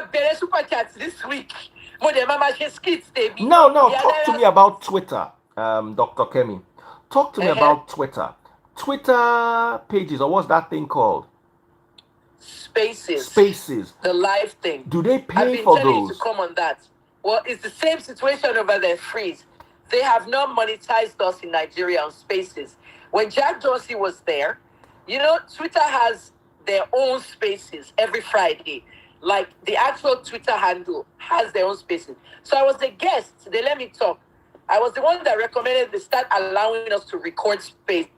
bere super chats this week. Now, talk to me about Twitter, Dr. Kemi. Talk to me about Twitter. Twitter pages, or what's that thing called? Spaces. The live thing. Do they pay I've been for telling those? you to come on that. Well, it's the same situation over there, Freeze. They have not monetized us in Nigeria on Spaces. When Jack Dorsey was there, you know, Twitter has their own Spaces every Friday. Like the actual Twitter handle has their own Spaces. So I was the guest. They let me talk. I was the one that recommended they start allowing us to record Spaces.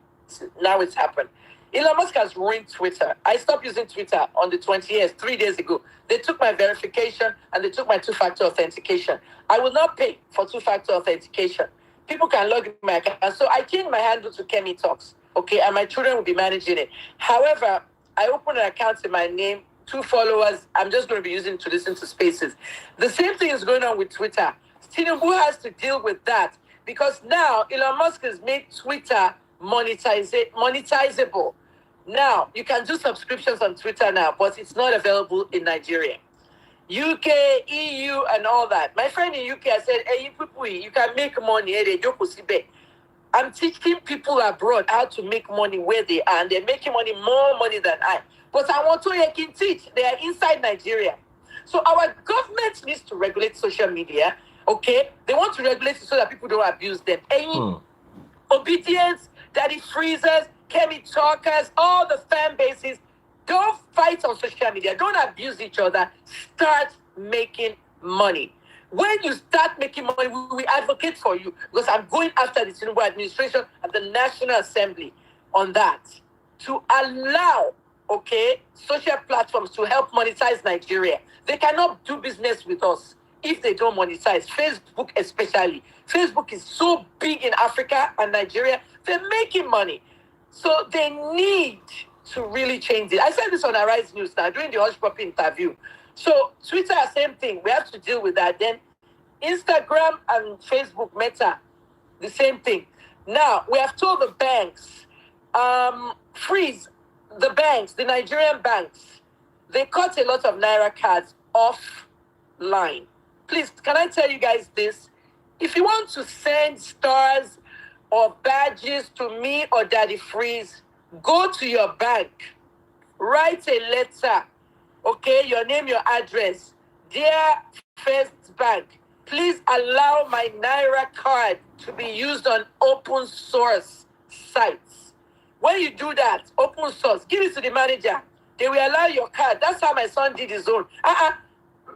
Now it's happened. Elon Musk has ruined Twitter. I stopped using Twitter on the 20th, 3 days ago. They took my verification and they took my two-factor authentication. I will not pay for two-factor authentication. People can log in my account. So I changed my handle to Kemi Talks, okay, and my children will be managing it. However, I opened an account in my name, 2 followers. I'm just going to be using it to listen to Spaces. The same thing is going on with Twitter. Tinubu has to deal with that because now Elon Musk has made Twitter monetizable. Now, you can do subscriptions on Twitter now, but it's not available in Nigeria. UK, EU, and all that. My friend in UK, I said, hey, you can make money. I'm teaching people abroad how to make money where they are, and they're making more money than I. But I want to teach. They are inside Nigeria. So our government needs to regulate social media, okay? They want to regulate it so that people don't abuse them. Obedience, Daddy Freezers, Kemi Talkers, all the fan bases, don't fight on social media. Don't abuse each other. Start making money. When you start making money, we will advocate for you because I'm going after the Tinubu administration at the National Assembly on that to allow, okay, social platforms to help monetize Nigeria. They cannot do business with us if they don't monetize. Facebook especially. Facebook is so big in Africa and Nigeria. They're making money. So they need to really change it. I said this on Arise News now during the Hush Puppy interview. So Twitter, same thing. We have to deal with that. Then Instagram and Facebook, Meta, the same thing. Now, we have told the banks, freeze the banks, the Nigerian banks. They cut a lot of Naira cards offline. Please, can I tell you guys this? If you want to send stars or badges to me or Daddy Freeze, go to your bank, write a letter, okay, your name, your address. Dear First Bank, please allow my Naira card to be used on open source sites. When you do that, open source, give it to the manager. They will allow your card. That's how my son did his own.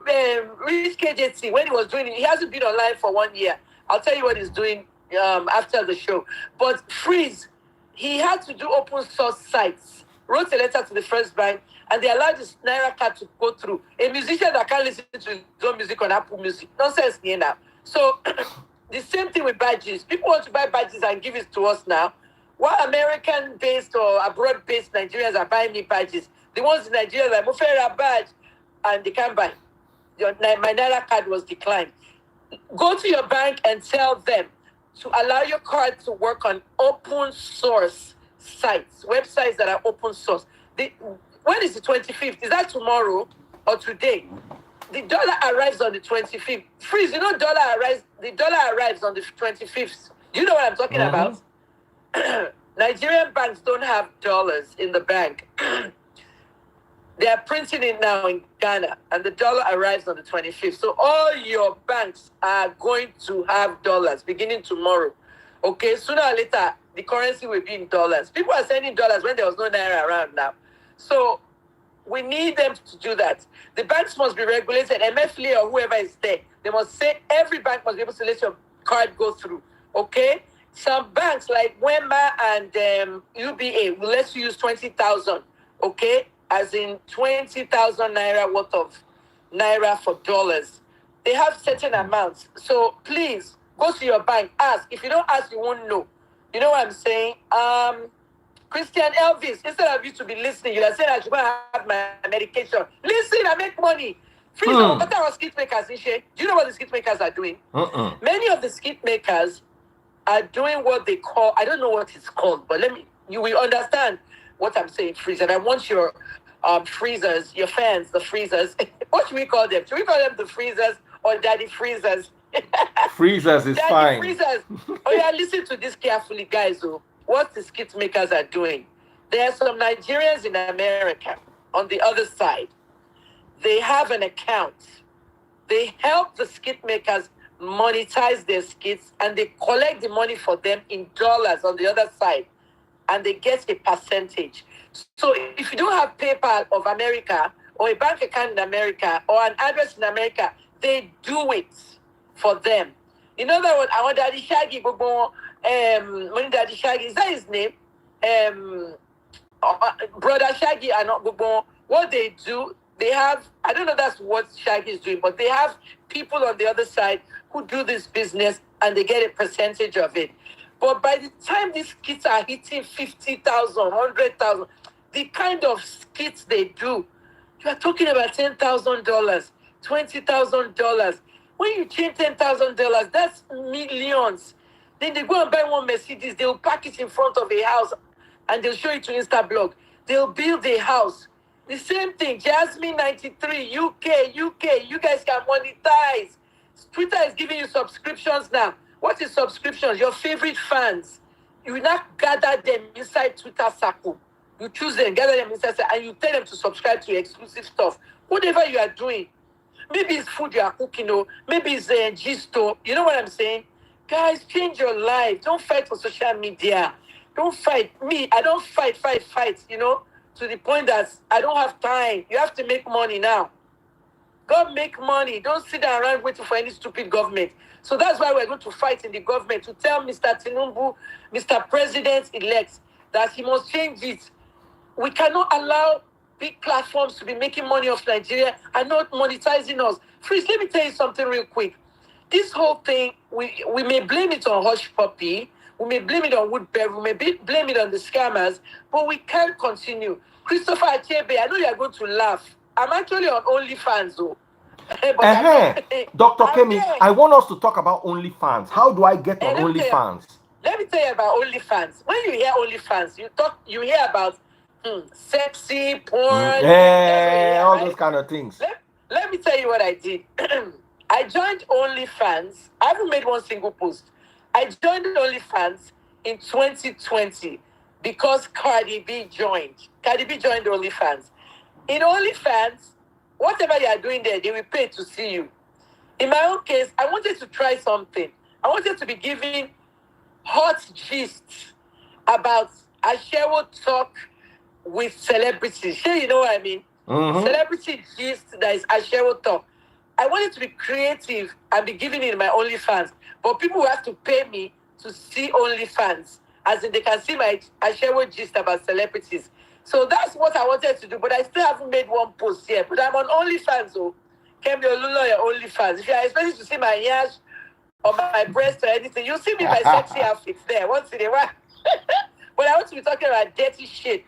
Rich KJT, when he was doing it, he hasn't been online for 1 year. I'll tell you what he's doing after the show. But Freeze, he had to do open source sites, wrote a letter to the First Bank, and they allowed his Naira card to go through. A musician that can't listen to his own music on Apple Music. Nonsense here now. So the same thing with badges. People want to buy badges and give it to us now. What American-based or abroad-based Nigerians are buying me badges? The ones in Nigeria like Mufera badge, and they can't buy. My Naira card was declined. Go to your bank and tell them to allow your card to work on open source sites, websites that are open source. When is the 25th? Is that tomorrow or today? The dollar arrives on the 25th. Freeze, you know, the dollar arrives on the 25th. You know what I'm talking about? Nigerian banks don't have dollars in the bank. They are printing it now in Ghana, and the dollar arrives on the 25th. So all your banks are going to have dollars beginning tomorrow. Okay, sooner or later, the currency will be in dollars. People are sending dollars when there was no Naira around now. So we need them to do that. The banks must be regulated. MFLA or whoever is there, they must say every bank must be able to let your card go through. Okay? Some banks like Wema and UBA will let you use 20,000. Okay? As in 20,000 Naira worth of Naira for dollars. They have certain amounts. So please, go to your bank, ask. If you don't ask, you won't know. You know what I'm saying? Christian Elvis, instead of you to be listening, you are saying I should go and have my medication. Listen, I make money. Freeze what are skit makers in share? Do you know what the skit makers are doing? Many of the skit makers are doing what they call, I don't know what it's called, but you will understand what I'm saying, Freeze. And I want your freezers, your fans, the freezers. What should we call them? Should we call them the freezers or Daddy Freezers? Freezers is Daddy fine. Freezers. Oh yeah, listen to this carefully, guys. What the skit makers are doing. There are some Nigerians in America on the other side. They have an account. They help the skit makers monetize their skits, and they collect the money for them in dollars on the other side, and they get a percentage. So if you don't have PayPal of America or a bank account in America or an address in America, they do it for them. In other words, I want Daddy Shaggy, Money Daddy Shaggy, is that his name? Brother Shaggy and not what they do, they have, I don't know that's what Shaggy is doing, but they have people on the other side who do this business and they get a percentage of it. But by the time these skits are hitting 50,000, 100,000, the kind of skits they do, you are talking about $10,000, $20,000. When you change $10,000, that's millions. Then they go and buy one Mercedes, they'll park it in front of a house and they'll show it to Instablog. They'll build a house. The same thing, Jasmine 93, UK, you guys can monetize. Twitter is giving you subscriptions now. What is subscriptions? Your favorite fans. You will not gather them inside Twitter circle. You choose them, gather them inside, and you tell them to subscribe to your exclusive stuff. Whatever you are doing. Maybe it's food you are cooking, or maybe it's a G-store. You know what I'm saying? Guys, change your life. Don't fight for social media. Don't fight. Me, I don't fight, you know, to the point that I don't have time. You have to make money now. Go make money. Don't sit around waiting for any stupid government. So that's why we're going to fight in the government to tell Mr. Tinubu, Mr. President-elect, that he must change it. We cannot allow big platforms to be making money off Nigeria and not monetizing us. Freeze, let me tell you something real quick. This whole thing, we may blame it on Hush Puppy, we may blame it on Woodbury, we may blame it on the scammers, but we can't continue. Christopher Achebe, I know you're going to laugh. I'm actually on OnlyFans though. Dr. Kemi, I want us to talk about OnlyFans. How do I get on OnlyFans? Let me tell you about OnlyFans. When you hear OnlyFans, you hear about Sexy porn. All those Right? kind of things. Let me tell you what I did. I joined OnlyFans. I haven't made one single post. I joined OnlyFans in 2020 because Cardi B joined. Cardi B joined OnlyFans. In OnlyFans, whatever you are doing there, they will pay to see you. In my own case, I wanted to try something. I wanted to be giving hot gists about Ashewo talk with celebrities. Sure, you know what I mean? Celebrity gist that is Ashewo talk. I wanted to be creative and be giving it in my OnlyFans, but people will have to pay me to see OnlyFans, as in they can see my Ashewo gist about celebrities. So that's what I wanted to do, but I still haven't made one post yet. But I'm on OnlyFans, so Kemi Olulo, your OnlyFans. If you are expecting to see my yash or my breast or anything, you'll see me in my sexy outfits there once in a while. But I want to be talking about dirty shit.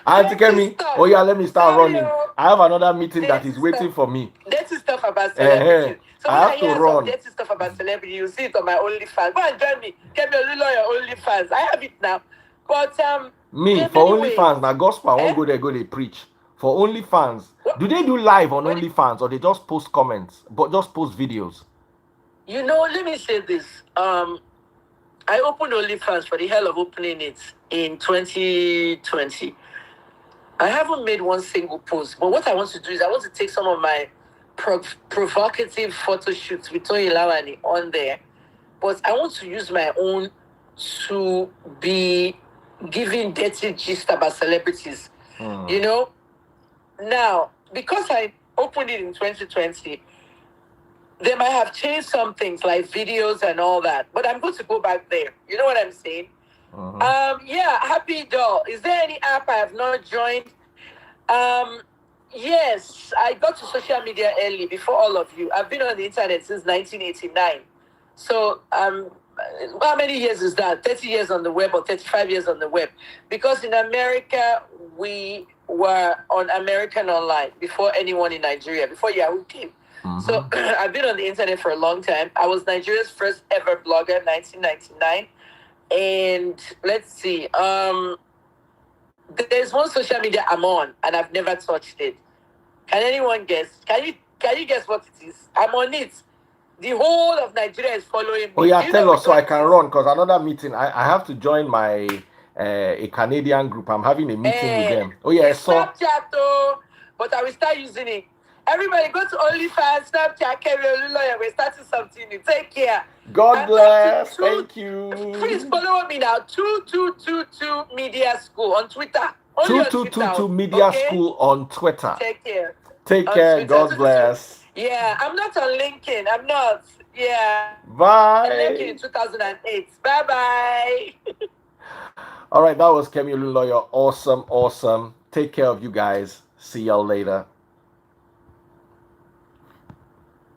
Auntie Kemi, oh yeah, let me start running. I have another meeting that is waiting for me. Dirty stuff about celebrities. So I when I have to hear some run. dirty stuff about celebrity, you see it on my OnlyFans. Go and join me. Kemi Olulo, your OnlyFans. I have it now. But me for OnlyFans, now gospel, I won't go there, go they preach. For OnlyFans, do they do live on OnlyFans or they just post comments, but just post videos? You know, let me say this. I opened OnlyFans for the hell of opening it in 2020. I haven't made one single post, but what I want to do is I want to take some of my provocative photo shoots with Tony Lawani on there, but I want to use my own to be giving dirty gist about celebrities. You know, now because I opened it in 2020, they might have changed some things like videos and all that, but I'm going to go back there. You know what I'm saying? Yeah, Happy Doll. Is there any app I have not joined? Yes, I got to social media early before all of you. I've been on the internet since 1989. So, how many years is that? 30 years on the web or 35 years on the web? Because in America, we were on American Online before anyone in Nigeria, before Yahoo came. So I've been on the internet for a long time. I was Nigeria's first ever blogger, 1999. And let's see, there's one social media I'm on, and I've never touched it. Can anyone guess? Can you guess what it is? I'm on it. The whole of Nigeria is following me. Oh yeah, tell us so I can run, because another meeting. I have to join my a Canadian group. I'm having a meeting with them. Oh yeah, it's Snapchat though, but I will start using it. Everybody go to OnlyFans, Snapchat, Kemi Olulo. We're starting something new. Take care. God bless. Thank you. Please follow me now. 2222 Media School on Twitter. 2222 Media School on Twitter. Take care. Take care. God bless. Yeah, I'm not on LinkedIn. I'm not. Yeah. Bye. I left in 2008. Bye bye. All right, that was Kemi Olulo. Awesome. Take care of you guys. See y'all later.